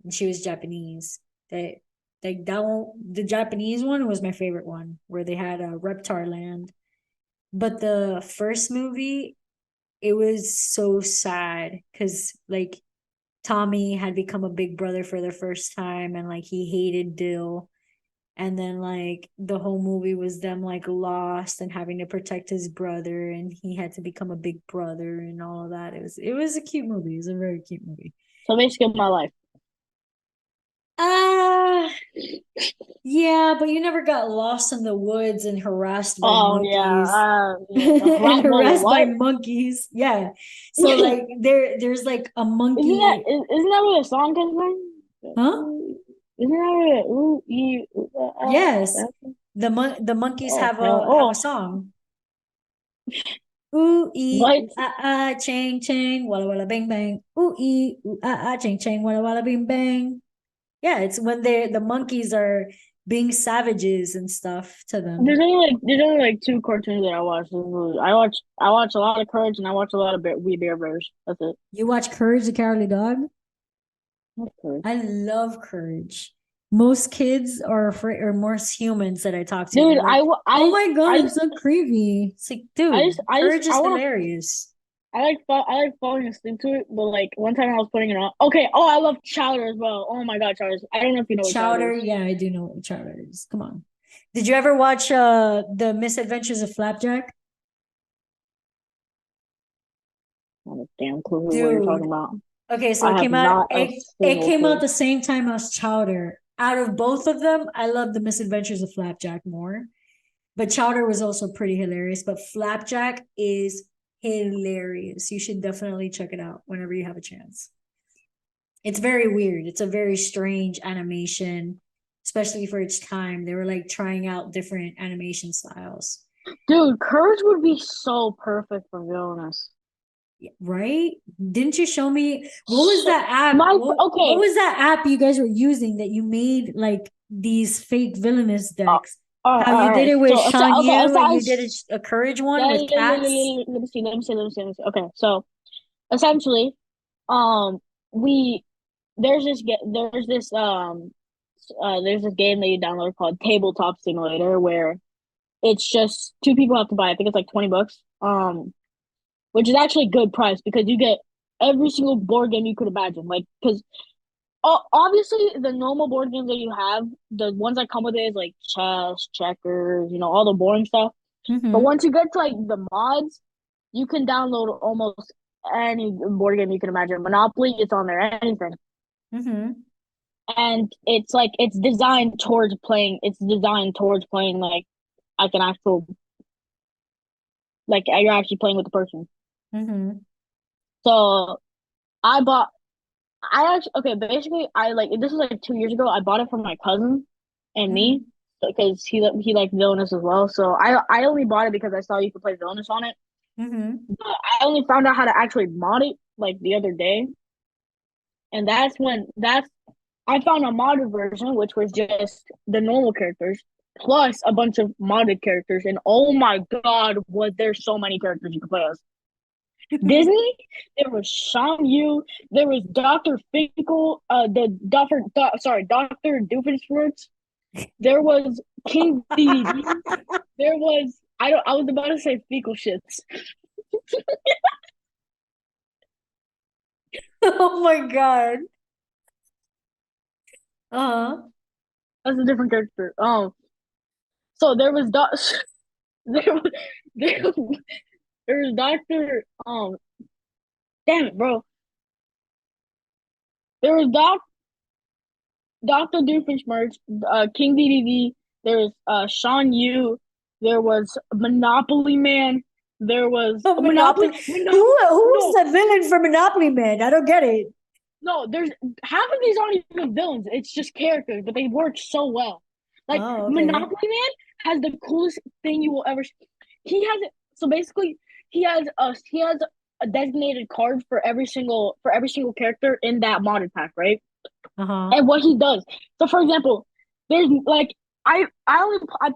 And she was Japanese. They like that one, the Japanese one was my favorite one, where they had a Reptar Land. But the first movie, it was so sad because like Tommy had become a big brother for the first time, and like he hated Dill. And then like the whole movie was them like lost and having to protect his brother, and he had to become a big brother and all of that. It was a cute movie. It was a very cute movie. So basically, my life. Ah, yeah, but you never got lost in the woods and harassed by Oh yeah, monkeys. yeah. And By the harassed by what? monkeys. Yeah. So Isn't like there's like a that monkey, isn't that where the song comes huh? from? Isn't that where ooh Yes. The monkeys oh hell have a oh song. Ooh ee what? ooh ah ah ching ching walla walla bang bang. Ooh ee ooh ah ah ching ching walla walla bing bang. Yeah, it's when the monkeys are being savages and stuff to them. There's only like two cartoons that I watch. I watch a lot of Courage and I watch a lot of We Bear Bears. That's it. You watch Courage the Cowardly Dog? That's Courage. I love Courage. Most kids are afraid, or most humans that I talk to, they're Dude, like, "Oh my God, it's so creepy." It's like, dude, Courage is I want to hilarious. I like falling asleep to it, but like one time I was putting it on. Okay, oh I love Chowder as well. Oh my God, Chowder. I don't know if you know what Chowder Chowder, is. yeah, I do know what Chowder is. Come on. Did you ever watch the Misadventures of Flapjack? I have a damn clue what you're talking Dude. about. Okay, so I have not a it single came out clue. the same time as Chowder. Out of both of them, I love the Misadventures of Flapjack more. But Chowder was also pretty hilarious. But Flapjack is hilarious. You should definitely check it out whenever you have a chance. It's very weird. It's a very strange animation. especially for its time. They were like trying out different animation styles. Dude, Courage would be so perfect for villainous. Right? Didn't you show me what was So that app? my What okay. was that app you guys were using that you made like these fake villainous Uh, decks? How all you did right. it with So Sean okay. Yu and you did a courage one with cats? Let me see. Let me see. Let me see. Let me see. Okay. So essentially, um, we there's this game that you download called Tabletop Simulator where it's just two people have to buy. I think it's like $20. Which is actually a good price because you get every single board game you could imagine. Like, because obviously the normal board games that you have, the ones that come with it is like chess, checkers, all the boring stuff. But Mm-hmm. once you get to like the mods, you can download almost any board game you can imagine. Monopoly, it's on there, anything. Mm-hmm. And it's like it's designed towards playing like an actual like you're actually playing with the person. Mm-hmm. So I bought I actually okay. Basically, I like this was like 2 years ago. I bought it from my cousin and me Mm-hmm. because he liked villainous as well. So I only bought it because I saw you could play villainous on it. Mm-hmm. But I only found out how to actually mod it like the other day, and that's I found a modded version which was just the normal characters plus a bunch of modded characters. And oh my god, was there so many characters you could play as? Disney, there was Sean Yu, there was Dr. Finkel, Dr. Doofenshmirtz, there was King DDD, there was I was about to say fecal shits. Oh my God. Uh-huh. That's a different character. So there was there was there, there was Dr. Damn it, bro. There was Dr. Doofenshmirtz, King DDD, there was Sean Yu, there was Monopoly Man, there was Oh, Monopoly. Who's No, the villain for Monopoly Man? I don't get it. no, there's half of these aren't even villains. It's just characters, but they work so well. Like Oh, okay. Monopoly Man has the coolest thing you will ever see. He has it. So basically, he has a designated card for every single character in that modded pack, right? Uh-huh. And what he does. So for example, there's like I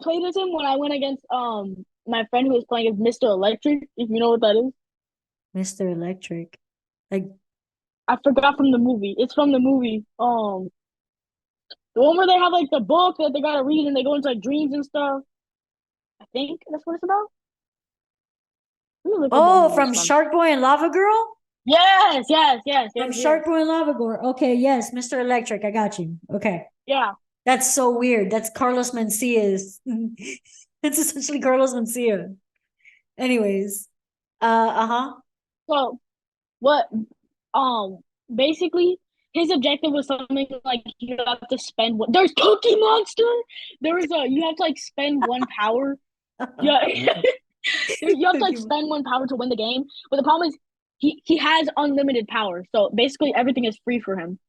played as him when I went against my friend who was playing as Mr. Electric, if you know what that is. Mr. Electric. Like, I forgot from the movie. It's from the movie. The one where they have like the book that they gotta read and they go into like dreams and stuff. I think that's what it's about. Let me look up the oh, movie it's from from. Shark Boy and Lava Girl? Yes, From yes. Shark Boy and Lava Girl. Okay, yes, Mr. Electric. I got you. Okay. Yeah. That's so weird. That's Carlos Mencia's. It's essentially Carlos Mencia. Anyways. Uh-huh. So what basically his objective was something like you have to spend one there's Cookie Monster. There is a you have to like spend one power. Yeah. You have to like Cookie. spend one power to win the game. But the problem is he has unlimited power. So basically everything is free for him.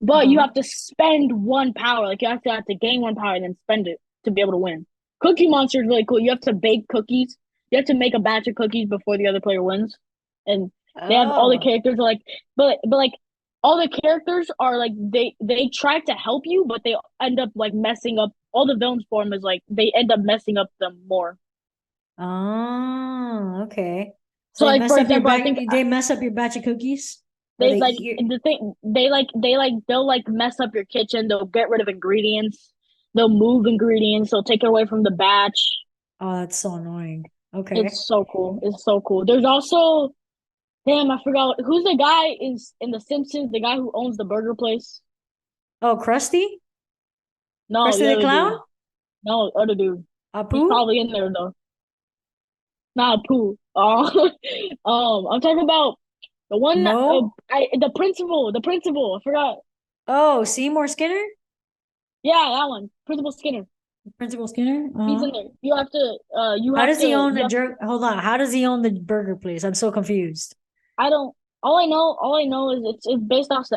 But you Uh-huh. have to spend one power. Like you have to gain one power and then spend it to be able to win. Cookie Monster is really cool. You have to bake cookies. You have to make a batch of cookies before the other player wins. And they have all the Oh. characters are like but like all the characters are like they try to help you, but they end up like messing up all the villains form is like they end up messing up them more. Oh, okay. So So they like mess for up your example, I back think they mess up your batch of cookies? Or they they like eat your the thing they'll like mess up your kitchen. They'll get rid of ingredients. They'll move ingredients. They'll take it away from the batch. Oh, that's so annoying. Okay. It's so cool. It's so cool. There's also damn, I forgot who's the guy is in The Simpsons. The guy who owns the burger place. Oh, Krusty? No, Krusty the the other Clown? dude. No, other dude. Apu? He's probably in there though. Not Pooh. I'm talking about the one that Mo? the principal. I forgot. Oh, Seymour Skinner? Yeah, that one. Principal Skinner. Principal Skinner? He's Uh-huh. in there. You How have does he to own you the have jerk? Hold on. How does he own the burger place? I'm so confused. I don't. all I know is it's based off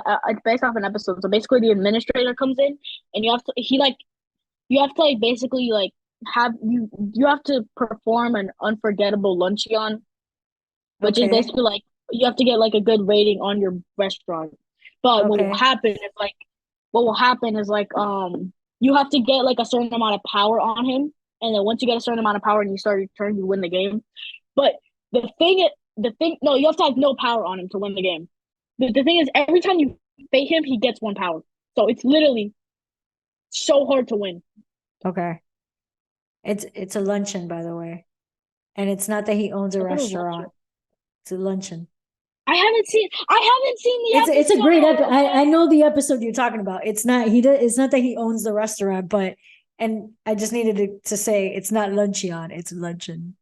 an episode. So basically, the administrator comes in, and you have to like basically like you have to perform an unforgettable luncheon, which is Okay. basically like you have to get like a good rating on your restaurant. But Okay. what will happen is like you have to get like a certain amount of power on him, and then once you get a certain amount of power and you start your turn, you win the game. But the thing no, you have to have no power on him to win the game. The thing is every time you bait him, he gets one power. So it's literally so hard to win. Okay. It's a luncheon, by the way. And it's not that he owns a I thought it was luncheon. restaurant. It's a luncheon. I haven't seen the It's a great episode. I Okay. know the episode you're talking about. It's not it's not that he owns the restaurant, but and I just needed to say it's not luncheon, it's luncheon.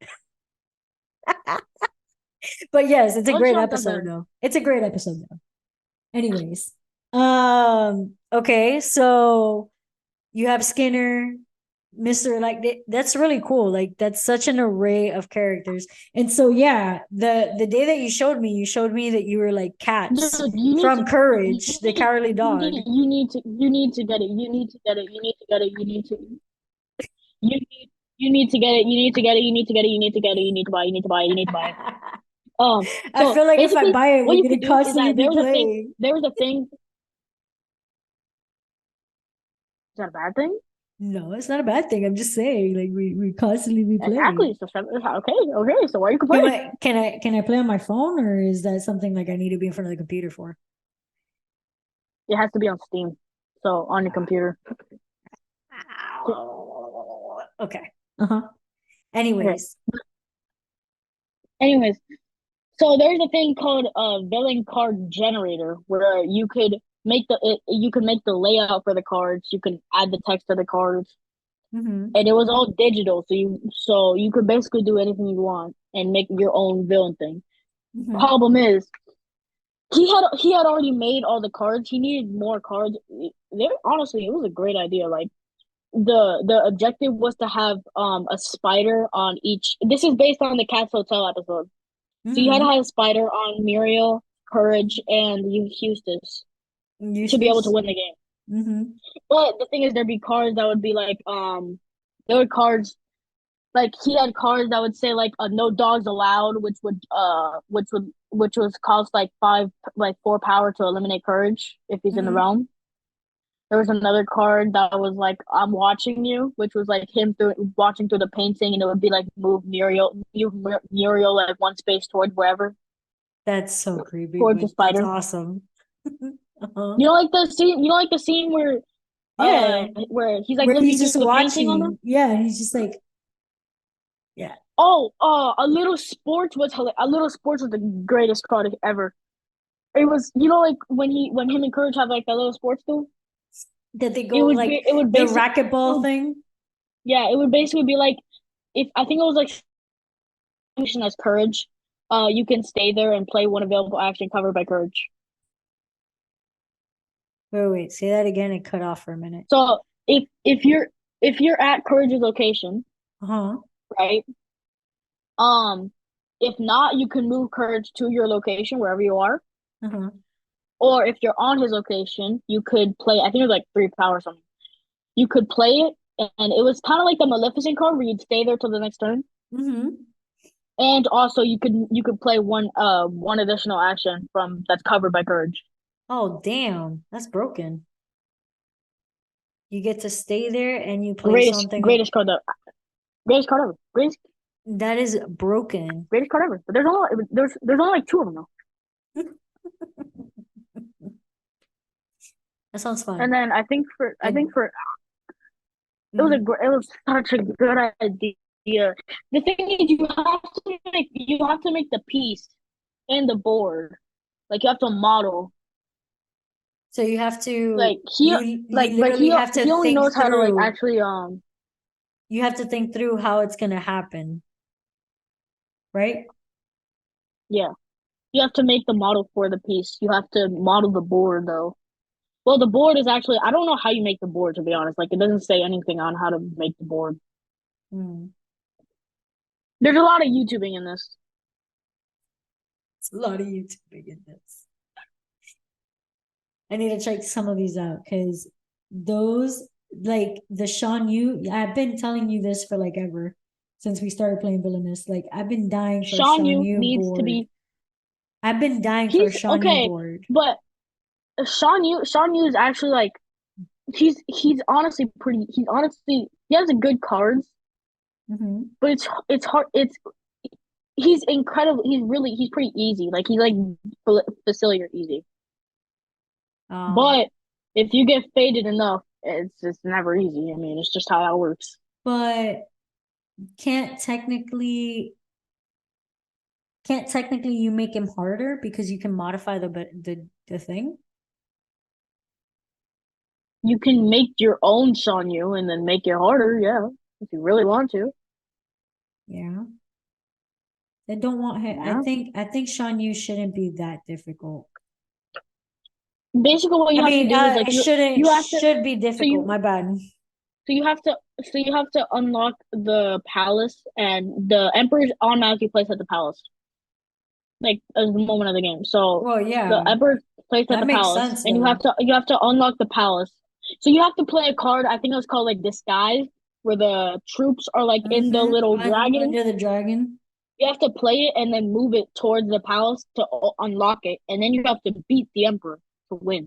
But yes, it's a great Luncheon's not episode bad. though. It's a great episode though. Anyways. Okay, so you have Skinner, Mr. Like that's really cool. Like that's such an array of characters. And so yeah, the day that you showed me that you were like cats Dude, from Courage, the cowardly dog. you need to get it. You need to get it. You need to get it. You need to get it. You need to get it. You need to get it. You need to get it. You need to buy it. You need to buy it. You need to buy it. I So feel like if I basically buy it, what we're you gonna could do is constantly that be playing. there was a thing. Is that a bad thing? No, it's not a bad thing. I'm just saying, like we constantly be playing. Exactly. So okay, okay. So why are you complaining? Can I play on my phone or is that something like I need to be in front of the computer for? It has to be on Steam. So on your computer. Okay. Uh-huh. Okay. Anyways. Anyways, so there's a thing called a villain card generator where you can make the layout for the cards, you can add the text to the cards, Mm-hmm. and it was all digital, so you could basically do anything you want and make your own villain thing. Mm-hmm. Problem is, he had already made all the cards. He needed more cards. There honestly, it was a great idea. Like the objective was to have a spider on each. This is based on the Cat's Hotel episode. So you had to Mm-hmm. have a spider on Muriel, Courage, and you Eustace to be able to Useless. win the game. Mm-hmm. But the thing is, there'd be cards that would be like, there were cards like he had cards that would say like no dogs allowed, which was cost like like 4 power to eliminate Courage if he's in the Mm-hmm. realm. There was another card that was like I'm watching you, which was like him through watching through the painting, and it would be like move Muriel like one space towards wherever That's so creepy, towards the but that's spider. awesome. Uh-huh. You know, like the scene. You know, like the scene Yeah. where he's like Where he's looking through just the painting on them. watching. Yeah, he's just like, yeah. Oh, a little sports was the greatest card ever. It was, you know, like when him and Courage have like that little sports thing. That they go like It would the basically it racquetball would, thing. yeah, it would basically be like if I think it was like mission as Courage. You can stay there and play one available action covered by Courage. Wait, say that again. It cut off for a minute. So if you're at Courage's location, Uh-huh. right? Um, if not, you can move Courage to your location wherever you are. Uh-huh. Or if you're on his location, you could play. I think it was like 3 power or something. You could play it, and it was kind of like the Maleficent card where you'd stay there till the next turn. Mm-hmm. And also, you could play one additional action from that's covered by Courage. Oh, damn. That's broken. You get to stay there and you play Greatest something greatest card that greatest card ever. that is broken. Greatest card ever. But there's only like two of them though. That sounds And fun. then I think And for mhm. it was such a good idea. The thing is, you have to make the piece and the board. Like you have to model. So you have Like to he you literally have to he only think knows how to like through. actually You have to think through how it's gonna happen, right? yeah. You have to make the model for the piece. You have to model the board though. Well, the board is actually I don't know how you make the board to be honest. Like it doesn't say anything on how to make the board. Hmm. There's a lot of YouTubing in this. a lot of YouTubing in this. I need to check some of these out because those, like the Sean Yu, I've been telling you this for like ever since we started playing Villainous. Like I've been dying for a Sean Sean Yu Yu needs to board. be. I've been dying for a He's Sean Yu okay, board. but Sean Yu is actually like he's honestly pretty. He's honestly he has a good cards, Mm-hmm. but it's hard. He's incredible. He's pretty easy. Like he's like facility easy. Um, But if you get faded enough, it's never easy. I mean, it's just how that works. but can't technically can't technically you make him harder because you can modify the thing. You can make your own Sonyu and then make it harder, yeah, if you really want to. Yeah. I don't want him. Yeah. I think Sean Yu shouldn't be that difficult. Basically, what I you have to mean, do is like it shouldn't you have to should be so difficult. you My bad. so you have to unlock the palace and the emperor's automatically placed at the palace like at the moment of the game. So Well, the yeah, emperor's placed at that the makes palace, sense and though. you have to unlock the palace. So you have to play a card. I think it was called like disguise, where the troops are like in the little dragon. Under the dragon. You have to play it and then move it towards the palace to unlock it, and then you have to beat the emperor to win.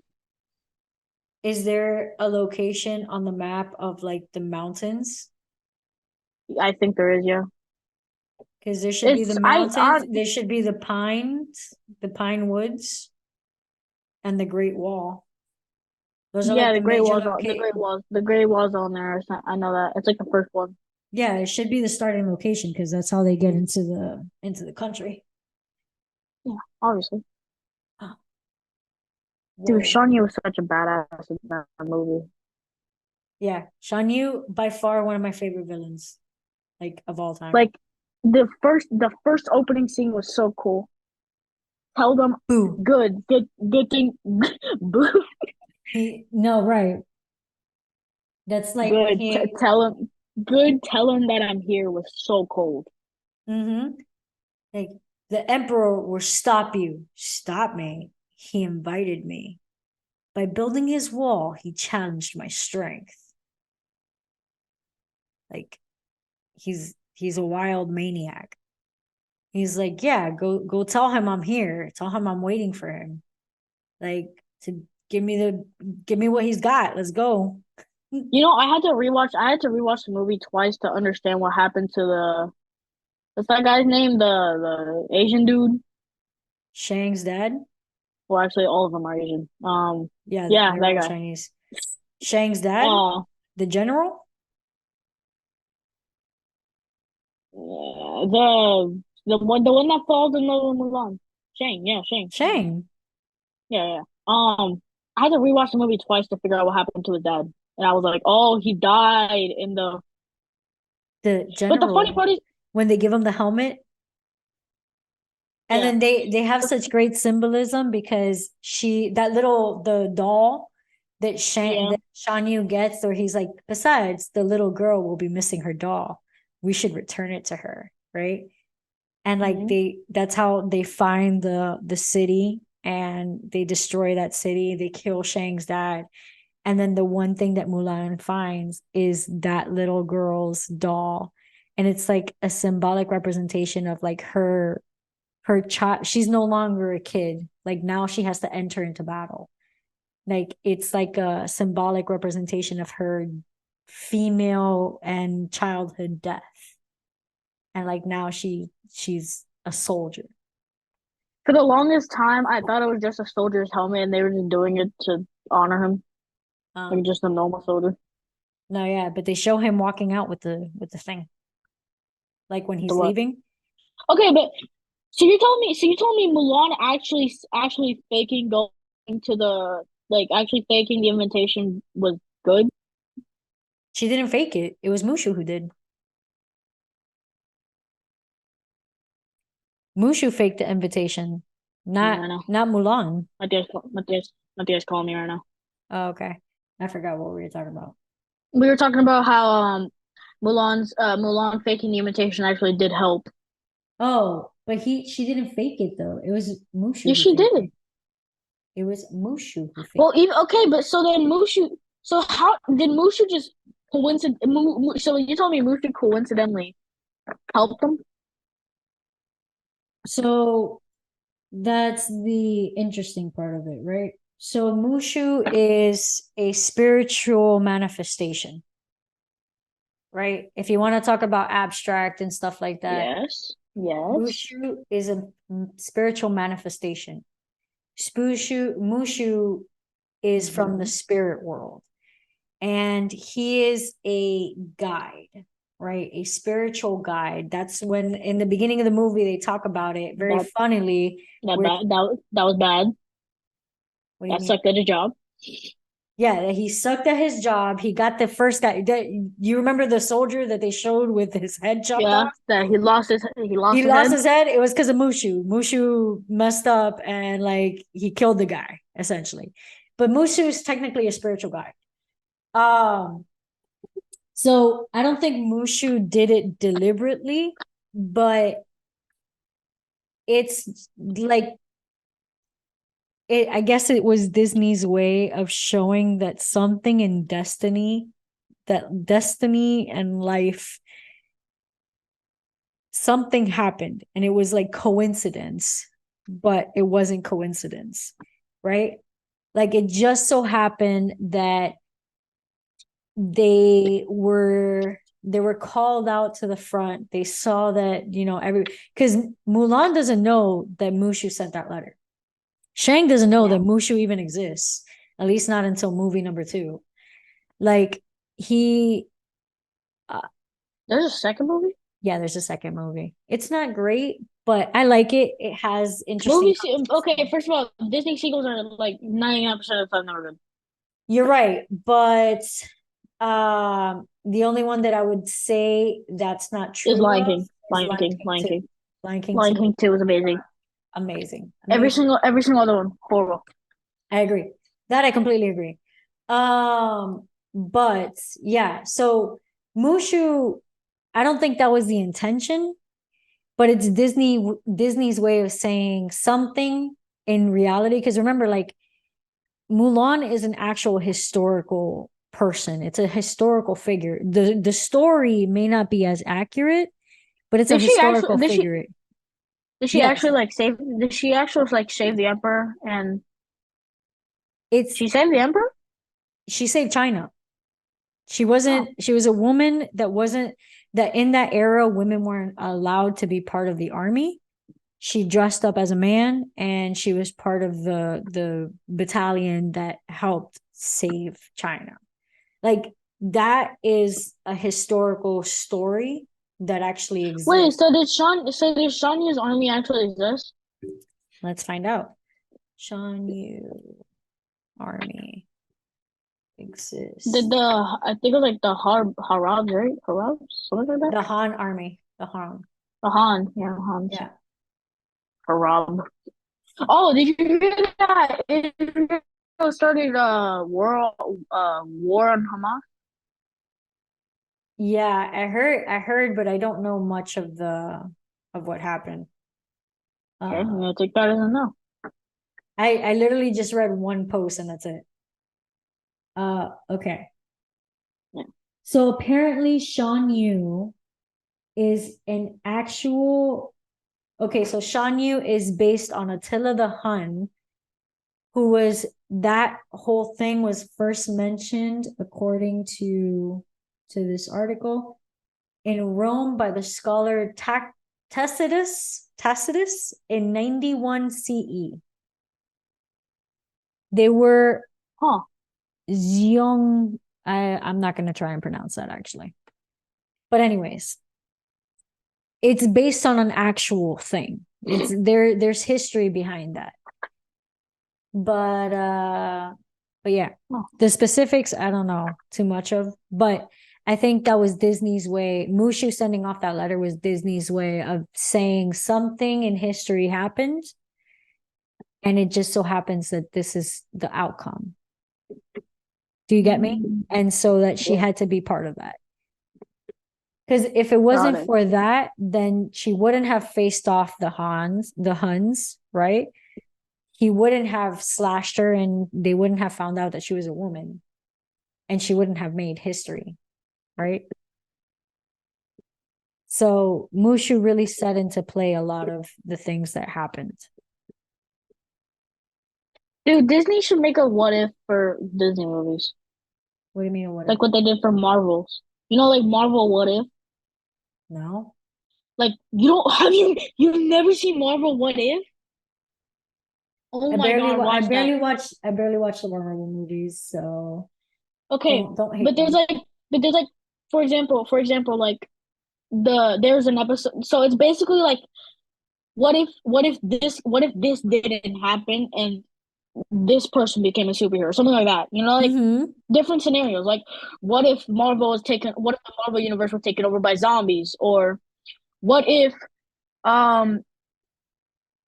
Is there a location on the map of like the mountains? I think there is, yeah. Because there should be the It's I mountains. on There should be the pines, the pine woods, and the Great Wall. Those are Yeah, like the major locate. the Great Wall's on there. I know that it's like the first one. Yeah, it should be the starting location because that's how they get into the country. Yeah, obviously. Oh, Dude, whoa. Sean Yu was such a badass in that movie. Yeah, Shan Yu by far one of my favorite villains, like of all time. Like the first opening scene was so cool. Tell them Boo. good thing, boo, He no right. That's like good. he. Tell him good. Tell him that I'm here was so cold. Mm-hmm. Like the emperor will stop you. Stop me. He invited me. By building his wall, he challenged my strength. Like he's a wild maniac. He's like, yeah, go tell him I'm here. Tell him I'm waiting for him. Like to give me what he's got. Let's go. You know, I had to rewatch the movie twice to understand what happened to the what's that guy's name? The Asian dude. Shang's dad. Well, actually, all of them are Asian. Yeah, Yeah, they're that all guy. Chinese. Shang's dad, Uh, the general, yeah, the one that falls in love with Mulan. Shang, yeah, Shang. Shang, Yeah, yeah. I had to rewatch the movie twice to figure out what happened to his dad, and I was like, oh, he died in the. the But the funny general. part is, When they give him the helmet, and yeah, then they have such great symbolism because she that little the doll yeah. that Shan Yu gets, or he's like, besides, the little girl will be missing her doll. We should return it to her, right? And like Hmm. that's how they find the city and they destroy that city. They kill Shang's dad. And then the one thing that Mulan finds is that little girl's doll. And it's like a symbolic representation of like her child. She's no longer a kid. Like now she has to enter into battle. Like it's like a symbolic representation of her female and childhood death. And like now she's a soldier. For the longest time, I thought it was just a soldier's helmet, and they were just doing it to honor him, like Um, just a normal soldier. no, yeah, but they show him walking out with the thing, like when The he's what? leaving. Okay, but so you told me Mulan actually faking going to the like actually faking the invitation was good. She didn't fake it. It was Mushu who did. Mushu faked the invitation, Yeah, I know. not Mulan. Matthias calling me right now. Oh, okay. I forgot what we were talking about. We were talking about how Mulan faking the invitation actually did help. Oh, But she didn't fake it though. It was Mushu Yes, who she faked did. it. It was Mushu who Well, faked it. even okay, but so then Mushu. So how did Mushu just coincident? So you told me Mushu coincidentally helped him? So that's the interesting part of it, right? So Mushu is a spiritual manifestation, right? If you want to talk about abstract and stuff like that, Yes. Yes. Mushu is a spiritual manifestation. Mushu is from the Hmm. spirit world, and he is a guide, right? A spiritual guide. That's when in the beginning of the movie they talk about it very That funnily. that Where bad. That was bad. what do you That mean? sucked at a job. Yeah, that he sucked at his job. He got the first guy. You remember the soldier that they showed with his head chopped Yeah, off? that he He lost his lost head. his head. It was because of Mushu. Mushu messed up and like he killed the guy essentially. But Mushu is technically a spiritual guy. Um, so I don't think Mushu did it deliberately, but it's like I guess it was Disney's way of showing that something in destiny, that destiny and life, something happened and it was like coincidence, but it wasn't coincidence, right? Like it just so happened that they were called out to the front. They saw that, every because Mulan doesn't know that Mushu sent that letter. Shang doesn't know Yeah. that Mushu even exists, at least not until movie number two. Like he, uh, There's a second movie. yeah, there's a second movie. It's not great, but I like it. It has interesting Okay, conversation. first of all, Disney sequels are like 99% of the time never good. You're right, but the only one that I would say that's not Is true Lion of King. is Lion Lion King. King Lion 2. King. Lion King Lion 2, King 2 is amazing. amazing, amazing. Every single other one, horrible. I agree. That I completely agree. But yeah, so Mushu, I don't think that was the intention, but it's Disney's way of saying something in reality. Because remember, like Mulan is an actual historical person. It's a historical figure. The story may not be as accurate, but it's a Did she historical actually? figure. Did she Yes, actually like save? Did she actually like save the emperor? And it's she saved the emperor? she saved China. Oh, She was a woman that wasn't that in that era women weren't allowed to be part of the army. She dressed up as a man and she was part of the battalion that helped save China. Like that is a historical story that actually wait. exists. So did Sean? So did Shanya's army actually exist? Let's find out. Shan Yu army Did exists. the I think it was like the Harabs, right? Harabs, something like that. The Han army. The Han. The Han, yeah, Han's Yeah. Harab. Oh, did you hear that? Israel started a war on Hamas. Yeah, I heard, but I don't know much of what happened. Okay, I'm Uh gonna take that as a no. I literally just read one post and that's it. Okay. Yeah. So apparently Shan Yu is an actual okay, so Shan Yu is based on Attila the Hun, who was that whole thing was first mentioned according to this article in Rome by the scholar Tacitus in 91 CE. They were Huh. Xiong. I'm not going to try and pronounce that actually. But anyways, it's based on an actual thing. It's there's history behind that. But but yeah, Huh. the specifics I don't know too much of, but I think that was Disney's way. Mushu sending off that letter was Disney's way of saying something in history happened, and it just so happens that this is the outcome. Do you get me? Mm, And so that she yeah. had to be part of that. Because if it Got wasn't it. for that, then she wouldn't have faced off the Huns, right? He wouldn't have slashed her and they wouldn't have found out that she was a woman and she wouldn't have made history, right? So Mushu really set into play a lot of the things that happened. Dude, Disney should make a what if for Disney movies. What do you mean, what if? Like what they did for Marvels. You know, like Marvel what if? No? Like you don't you've never seen Marvel what if? Oh I my barely God, wa- I watch that. barely watch I barely watch the Marvel movies, so Okay, don't hate but me. but there's like for example, like there's an episode so it's basically like what if this didn't happen and this person became a superhero, something like that. You know, like Mm-hmm. different scenarios. Like, what if the Marvel universe was taken over by zombies? Or what if, um,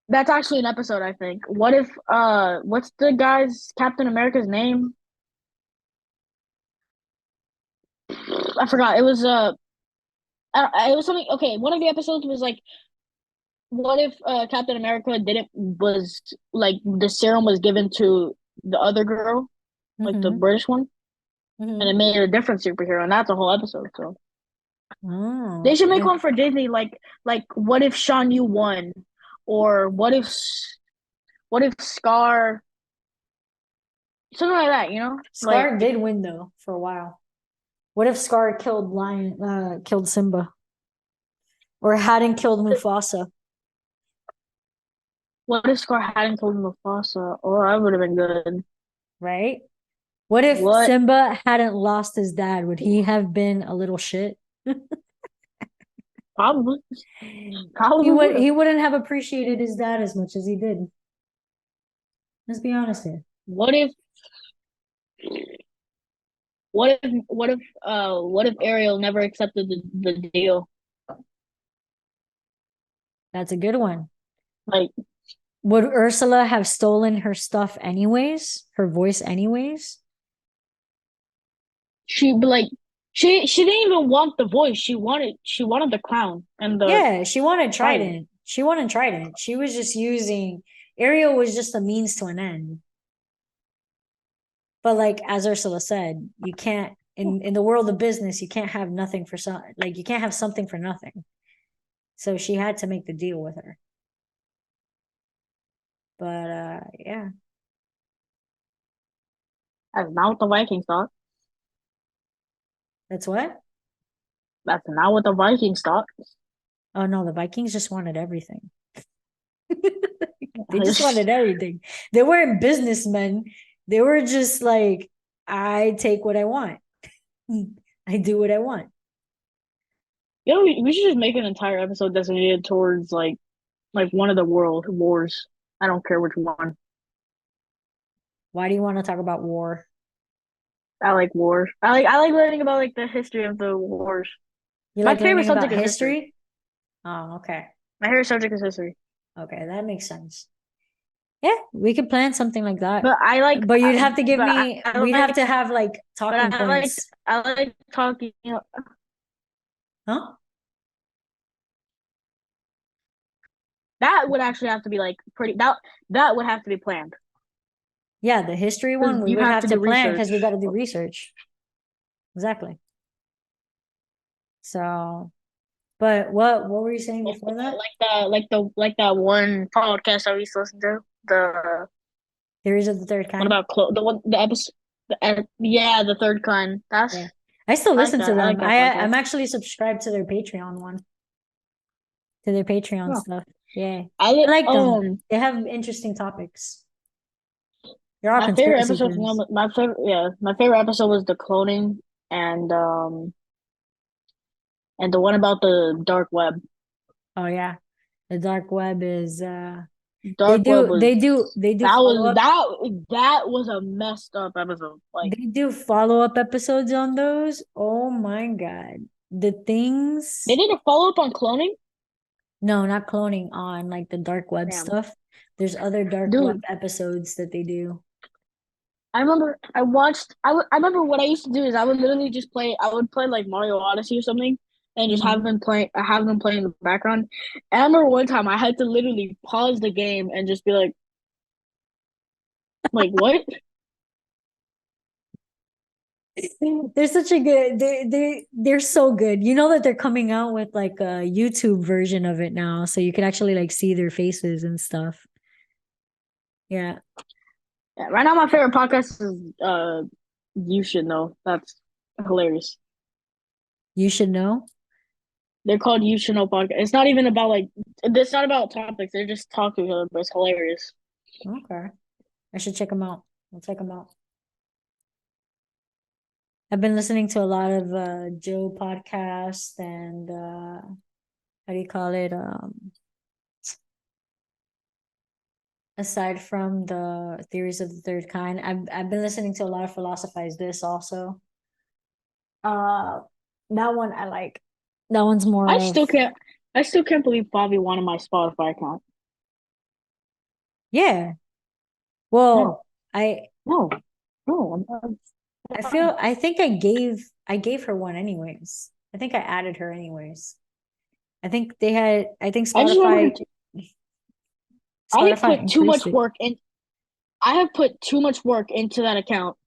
that's actually an episode, I think. What if, what's the guy's Captain America's name? I forgot. It was something. Okay, one of the episodes was like, what if Captain America didn't was like the serum was given to the other girl, like the Mm-hmm. British one, and it Mm-hmm. made it a different superhero, and that's a whole episode. So they Oh, should make and one for Disney, like what if Sean Yu won, or what if Scar, something like that, you know? Like Scar did win though for a while. What if Scar killed Simba or hadn't killed Mufasa, what if Scar hadn't told Mufasa? Oh, that would have been good. right? What if What? Simba hadn't lost his dad? Would he have been a little shit? Probably, He probably would would have. he wouldn't have appreciated his dad as much as he did. Let's be honest here. What if? What if Ariel never accepted the deal? That's a good one. Like Would Ursula have stolen her stuff anyways? Her voice anyways? she like she didn't even want the voice. She wanted the crown and the Yeah, she wanted fire. Trident. She wanted Trident. She was just using Ariel was just a means to an end. But like as Ursula said, you can't in the world of business, you can't have nothing for some like you can't have something for nothing. So she had to make the deal with her. But yeah. That's not what the Vikings thought. That's what? That's not what the Vikings thought. Oh no, the Vikings just wanted everything. They just wanted everything. They weren't businessmen. They were just like, I take what I want. I do what I want. You know, we should just make an entire episode designated towards like one of the world wars. I don't care which one. Why do you want to talk about war? I like wars. I like learning about like the history of the wars. You My like favorite learning about subject is history. history? Oh, okay. My favorite subject is history. Okay, that makes sense. Yeah, we could plan something like that. But I like, But you'd have to give but me, I we'd have like, to have like talking points. I like talking. Huh? That would actually have to be like pretty. That would have to be planned Yeah, the history because one, we you would have have to to do plan because we got research. to do research. Exactly. So, but what were you saying before that? Like that one podcast I used to listen to. The Theories of the third what kind? about the one the episode? Yeah, the third kind. Yeah. I still I like listen to that. I like them. that podcast. I'm actually subscribed to their Patreon one, to their Patreon Oh, stuff. Yeah. I I li- like them. They have interesting topics. They're all my favorite conspiracy episode from theories. them. My favorite episode was the cloning and the one about the dark web. Oh yeah. The dark web is Dark web was they do follow up that was a messed up episode. Like they do follow up episodes on those. Oh my God. The they things did a follow up on cloning. no, not cloning on like the dark web Damn, stuff. There's other dark web dude. episodes that they do. I remember I remember what I used to do is I would literally just play. I would play like Mario Odyssey or something, and just Mm-hmm. have them playing in the background. And I remember one time I had to literally pause the game and just be like what? They're such a good they're so good. You know that they're coming out with like a YouTube version of it now, so you can actually like see their faces and stuff. Yeah. Yeah, right now my favorite podcast is You Should Know. That's hilarious. You should know. They're called You Should Know podcast. It's not even about like it's not about topics. They're just talking to each other, but it's hilarious. Okay. I should check them out. I'll check them out. I've been listening to a lot of Joe podcast and how do you call it? Aside from the theories of the third kind, I've been listening to a lot of Philosophize This also. Uh that one I like. That one's more I of still can't I still can't believe Bobby wanted my Spotify account. yeah. No, Well, I no, no. I think I gave her one anyways. I think I added her anyways. I think I just remember I have Spotify put too increased much it. work in. I have put too much work into that account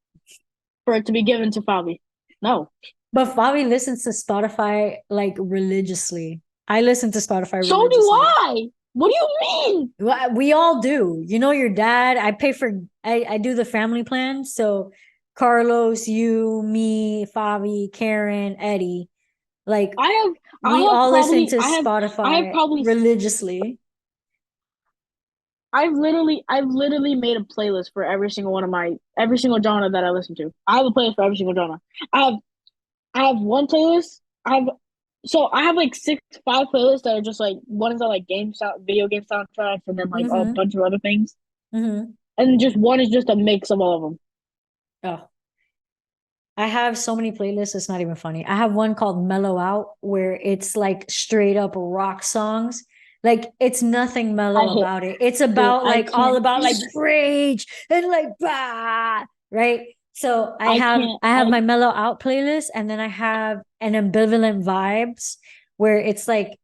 for it to be given to Bobby. No. But Fabi listens to Spotify like religiously. I listen to Spotify So do religiously. I. What do you mean? Well, we all do. You know, your dad, I do the family plan. So Carlos, you, me, Fabi, Karen, Eddie, like I have I we have all listen probably to I have Spotify probably religiously. I've literally made a playlist for every single one of my every single genre that I listen to. I have a playlist for every single genre. I have I have one playlist. I have like five playlists that are just like one is like video game soundtracks, and then like a Mm-hmm. bunch of other things, Mm-hmm. and just one is just a mix of all of them. Oh, I have so many playlists, it's not even funny. I have one called Mellow Out where it's like straight up rock songs. Like it's nothing I mellow hate, about it. It's dude. about I like all can't. about like rage and like bah, right? So I can't. I have my Mellow Out playlist and then I have an ambivalent vibes where it's like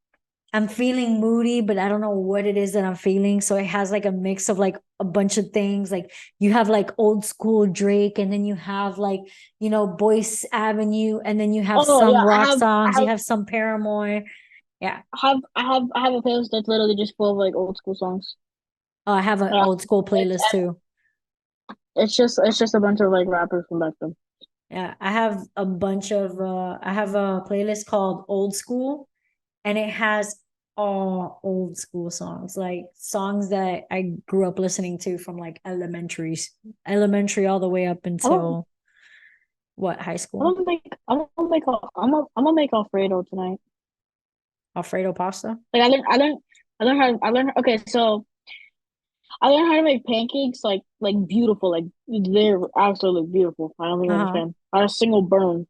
I'm feeling moody, but I don't know what it is that I'm feeling. So it has like a mix of like a bunch of things. Like you have like old school Drake, and then you have like, you know, Boyce Avenue, and then you have Oh some yeah, rock songs, you have some Paramore. Yeah. I have a playlist that's literally just full of like old school songs. Oh, I have an Yeah, old school it's playlist too. it's just a bunch of like rappers from back then. Yeah. I have a bunch of I have a playlist called Old School, and it has all old school songs, like songs that I grew up listening to from like elementary all the way up I don't until what, high school? I'm gonna make Alfredo tonight. Alfredo pasta. Like I learned okay, so I learned how to make pancakes like beautiful, like they're absolutely beautiful. I don't think you Uh-huh. understand. Not a single burn.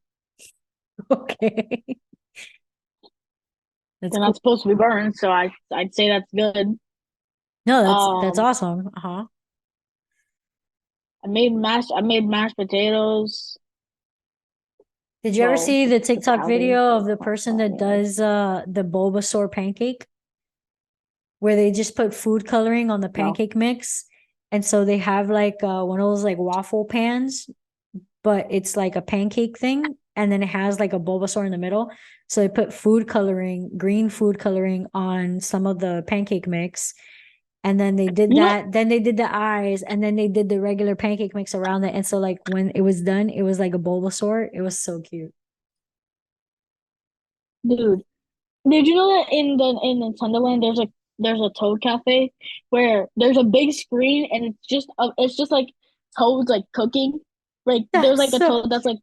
Okay. That's They're cool. not supposed to be burned, so I'd say that's good. No, that's Um awesome. Uh-huh. I made mashed potatoes. Did you ever Well, see the the TikTok salad, video but of the it's not person that salad. does the Bulbasaur pancake where they just put food coloring on the No. pancake mix? And so they have like one of those like waffle pans, but it's like a pancake thing, and then it has like a Bulbasaur in the middle. So they put food coloring, green food coloring on some of the pancake mix, and then they did You know, that. Then they did the eyes, and then they did the regular pancake mix around it. And so like when it was done, it was like a Bulbasaur. It was so cute. dude, did you know that in Nintendo Land there's a Toad Cafe where there's a big screen and it's just like toads like cooking. Like there's That's like a so toad that's like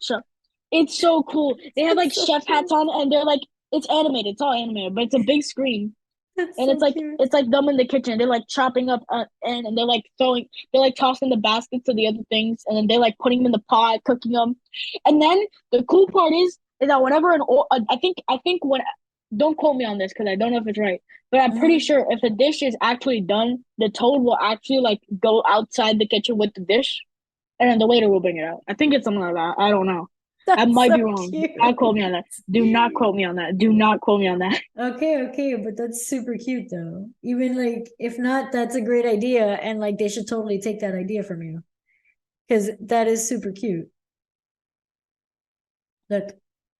it's so cool. They have like that's so chef hats cute. on and they're like it's animated. It's all animated, but it's a big screen That's and so cute. it's like them in the kitchen. They're like chopping up and they're like they're like tossing the baskets to the other things and then they're like putting them in the pot, cooking them. And then the cool part is that whenever I think when don't quote me on this because I don't know if it's right, but I'm pretty Mhm. sure if a dish is actually done, the toad will actually like go outside the kitchen with the dish, and then the waiter will bring it out. I think it's something like that. I don't know, I That's might so be wrong. Do not quote cute. me on that. Do not quote me on that. Do not quote me on that. Okay, okay, but that's super cute though. Even like if not, that's a great idea, and like they should totally take that idea from you because that is super cute. Look,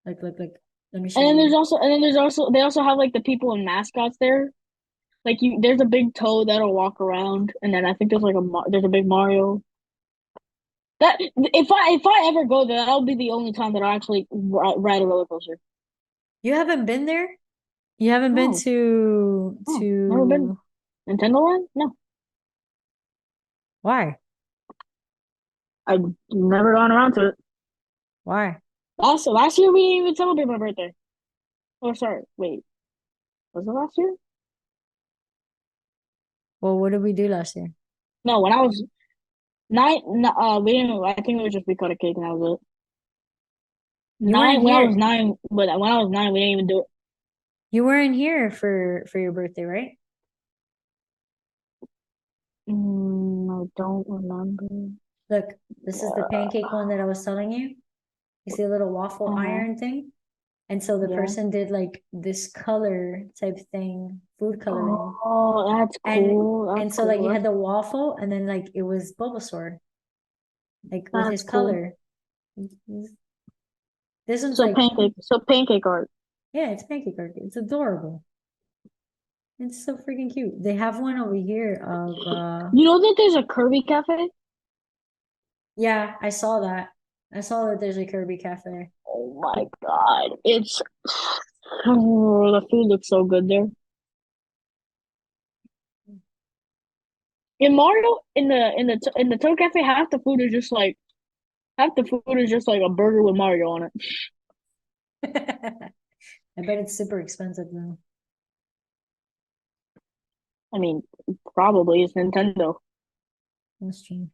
look. Let me show you. And then there's also they also have like the people and mascots there. Like you, there's a big toad that'll walk around, and then I think there's like there's a big Mario. That if I ever go there, that'll be the only time that I actually ride a roller coaster. You haven't been there? You haven't been No, no, never been. to Nintendo Land? No, why? I've never gone around to it. Why? Last year we didn't even celebrate my birthday. Oh, sorry. Wait, was it last year? Well, what did we do last year? No, when I was nine. No, we didn't. I think it was just we cut a cake and that was it. You weren't When I was here. 9, but when I was 9, we didn't even do it. You weren't here for your birthday, right? I don't remember. Look, this is the pancake one that I was telling you. You see a little waffle Uh-huh. iron thing? And so the Yeah. person did like this color type thing, food coloring. Oh, that's And cool. That's and so like cool. you had the waffle and then like it was Bulbasaur, like with That's his cool. color. This one's like, So pancake art. yeah, it's pancake art. It's adorable. It's so freaking cute. They have one over here of You know that there's a Kirby cafe? yeah, I saw that. I saw that there's a Kirby cafe. Oh my God. It's oh, the food looks so good there. In Mario, in the Toad Cafe, half the food is just like a burger with Mario on it. I bet it's super expensive though. I mean, probably it's Nintendo. That's true.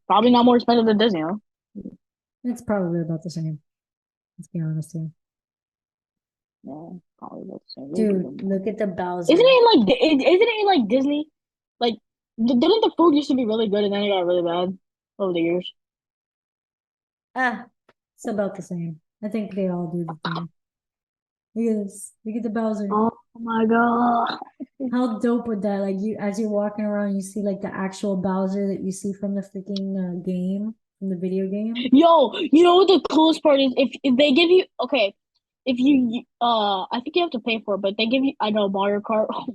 Probably not more expensive than Disney, huh? It's probably about the same. Let's be honest here. Yeah, probably about the same. Maybe a Dude, little more. look at the Bowser. Isn't it like Disney? Like, didn't the food used to be really good and then it got really bad over the years? Ah, it's about the same. I think they all do the thing. Look at this. Look at the Bowser. Oh my God. How dope would that? Like you, as you're walking around, you see like the actual Bowser that you see from the freaking game, from the video game. Yo, you know what the coolest part is? If they give you okay, if you I think you have to pay for it, but they give you I know Mario Kart. Oh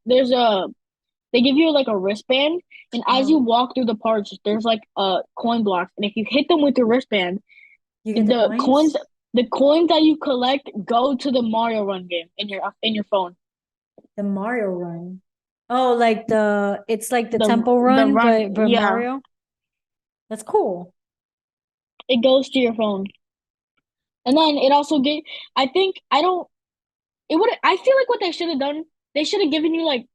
my God. They give you like a wristband, and as Uh-huh. you walk through the parks, there's like coin blocks, and if you hit them with your wristband, You get the the coins coins? the coins that you collect go to the Mario Run game in your phone. The Mario run. Oh, like it's like the temple The run, run, but yeah, Mario. That's cool. it goes to your phone. And then it also get I think I don't it would I feel like what they should have done, they should have given you like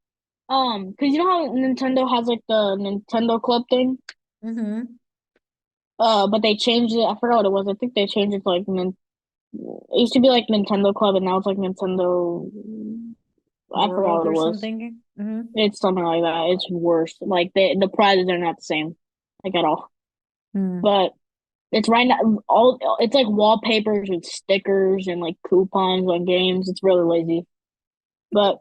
because you know how Nintendo has like the Nintendo Club thing? Mm-hmm. But they changed it. I forgot what it was. I think they changed it to like it used to be like Nintendo Club and now it's like Nintendo I forgot World what it or was. something. Mm-hmm. It's something like that. It's worse. Like the prizes are not the same, like at all. Hmm. But it's right now all it's like wallpapers with stickers and like coupons on games. It's really lazy. But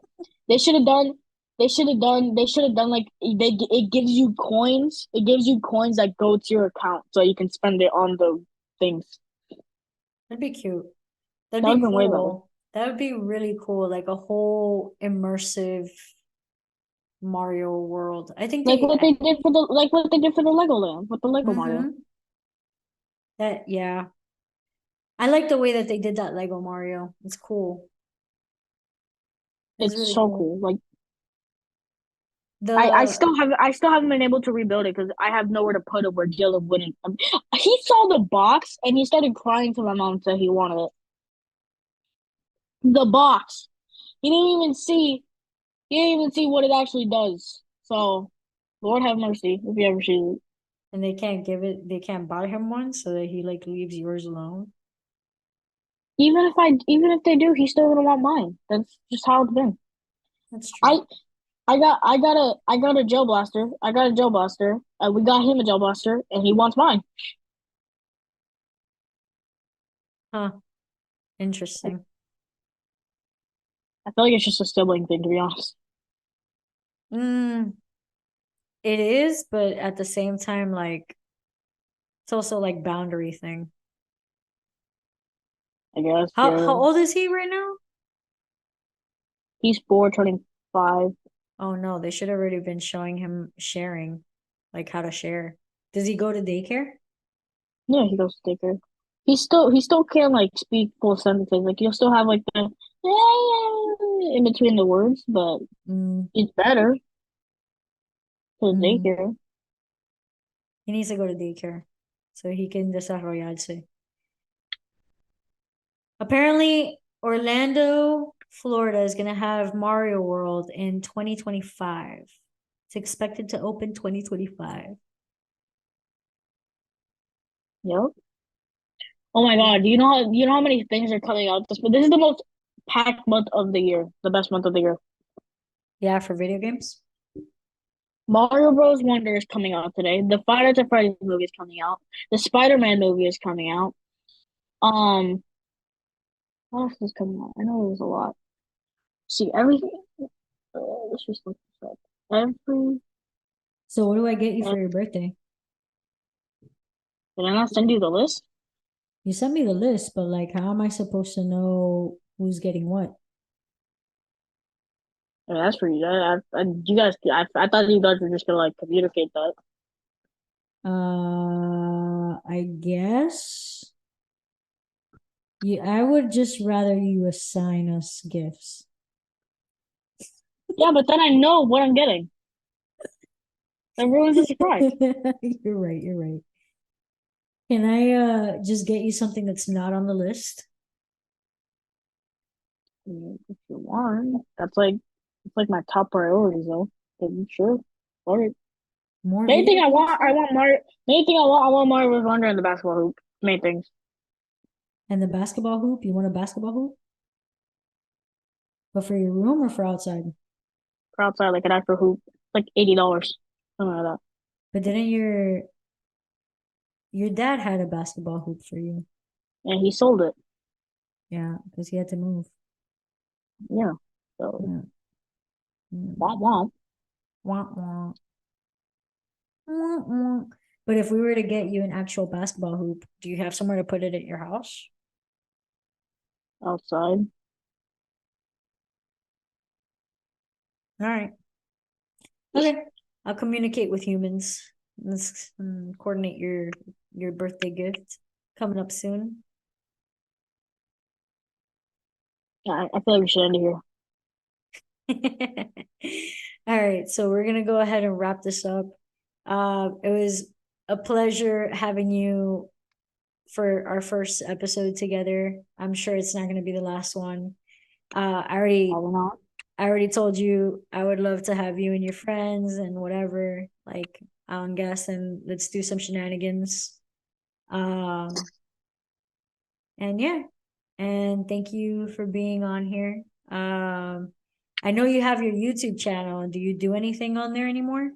they should have done. They should have done like it gives you coins. It gives you coins that go to your account, so you can spend it on the things. That'd be cute. That'd That would be have been way better. cool. That would be really cool. Like a whole immersive Mario world. I think Like they, what they did for the like what they did for the Legoland with the Lego Mario. mm-hmm. That, yeah. I like the way that they did that Lego Mario. It's cool. It's It's really so cool. cool. Like The I still haven't been able to rebuild it because I have nowhere to put it where Dylan wouldn't. He saw the box and he started crying to my mom and said he wanted it. The box. He didn't even see. He didn't even see what it actually does. So, Lord have mercy if he ever sees it. and they can't buy him one so that he like leaves yours alone. Even if they do, he's still gonna want mine. That's just how it's been. That's true. I I got a Joe Blaster. I got a Joe Blaster. We got him a Joe Blaster, and he wants mine. Huh. Interesting. I feel like it's just a sibling thing, to be honest. Mm, it is, but at the same time, like it's also like boundary thing. I guess, How yeah. old is he right now? He's 4, turning 5. Oh no, they should have already been showing him sharing, like how to share. Does he go to daycare? Yeah, he goes to daycare. He still can't like speak full sentences. Like he'll still have like the in between the words, but Mm, it's better to mm. daycare. He needs to go to daycare so he can desarrollarse. Apparently, Orlando, Florida is going to have Mario World in 2025. It's expected to open 2025. Yep. Oh my God, do you know how many things are coming out this is the most packed month of the year, the best month of the year. Yeah, for video games. Mario Bros. Wonder is coming out today. The Five Nights at Freddy's movie is coming out. The Spider-Man movie is coming out. Um, what else is coming out? I know there's a lot. See everything. Let's just look this up. Every, So, what do I get you uh, for your birthday? did I not send you the list? You sent me the list, but like, how am I supposed to know who's getting what? Yeah, that's for you. You guys, I thought you guys were just gonna like communicate that. I guess I would just rather you assign us gifts. Yeah, but then I know what I'm getting. That ruins the surprise. You're right, you're right. Can I just get you something that's not on the list? If you want, it's like my top priorities though. Sure. All right. More Main thing video I games? want, I want Mario. Main thing I want Mario with Wonder and the basketball hoop. Main things And the basketball hoop? You want a basketball hoop? But for your room or for outside? for outside, like an actual hoop, like $80, something like that. But didn't your dad had a basketball hoop for you? And he sold it. Yeah, because he had to move. Yeah. So Yeah. Mm. womp womp Wah, wah. Wah, wah. But if we were to get you an actual basketball hoop, do you have somewhere to put it at your house? outside. All right. Okay. I'll communicate with humans. Let's coordinate your birthday gift coming up soon. Yeah, I feel like we should end it here. All right, so we're gonna go ahead and wrap this up. It was a pleasure having you for our first episode together. I'm sure it's not gonna be the last one. Uh, I already Probably not. I already told you I would love to have you and your friends and whatever, like on guest and let's do some shenanigans. Um, and yeah, and thank you for being on here. I know you have your YouTube channel. Do you do anything on there anymore?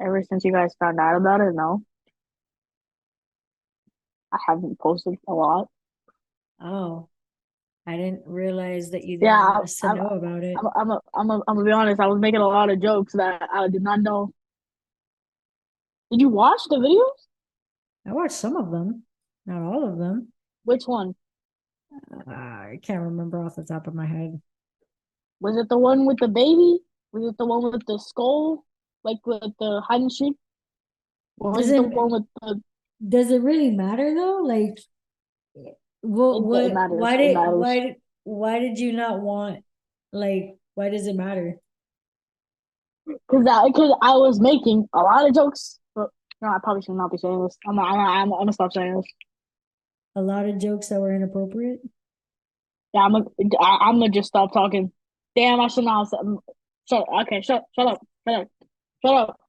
Ever since you guys found out about it, no, I haven't posted a lot. Oh, I didn't realize that you Yeah, didn't want us to know about it. I'm gonna be honest. I was making a lot of jokes that I did not know. Did you watch the videos? I watched some of them, not all of them. Which one? I can't remember off the top of my head. Was it the one with the baby? Was it the one with the skull, like with the hide and seek? Or was Does it the it one with the? does it really matter though? Like, It matters. It matters. why did you not want, like, why does it matter? Because I was making a lot of jokes. But no, I probably should not be saying this. I'm gonna stop saying this. A lot of jokes that were inappropriate. Yeah, I'm gonna just stop talking. Damn, I should not. Shut. Okay, shut up. Shut up. Shut up.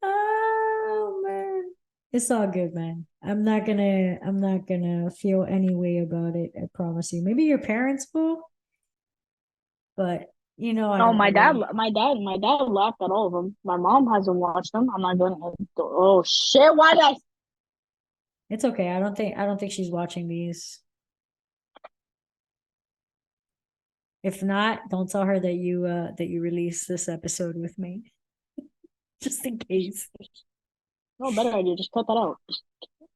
Oh man. It's all good, man. I'm not gonna feel any way about it, I promise you. Maybe your parents will, but I No, don't really. my dad laughed at all of them. My mom hasn't watched them. I'm not gonna. Oh shit! Why did I? It's okay. I don't think she's watching these. If not, don't tell her that you release this episode with me. Just in case. No, better idea. Just cut that out. Just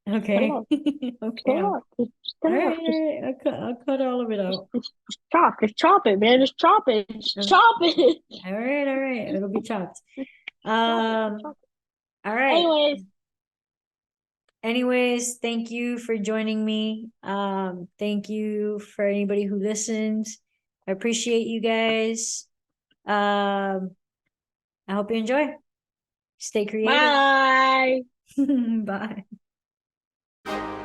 cut it Okay. out. Just cut Okay. it All out. Just cut it right, out. all right. I'll cut all of it out. Just chop. Just chop it, man. Just chop it. Just Okay. chop it. All right, all right. It'll be chopped. Chop it. Um, Chop it. all right. Anyways, Anyways, thank you for joining me. Thank you for anybody who listened. I appreciate you guys. Um, I hope you enjoy. Stay creative. bye. Bye.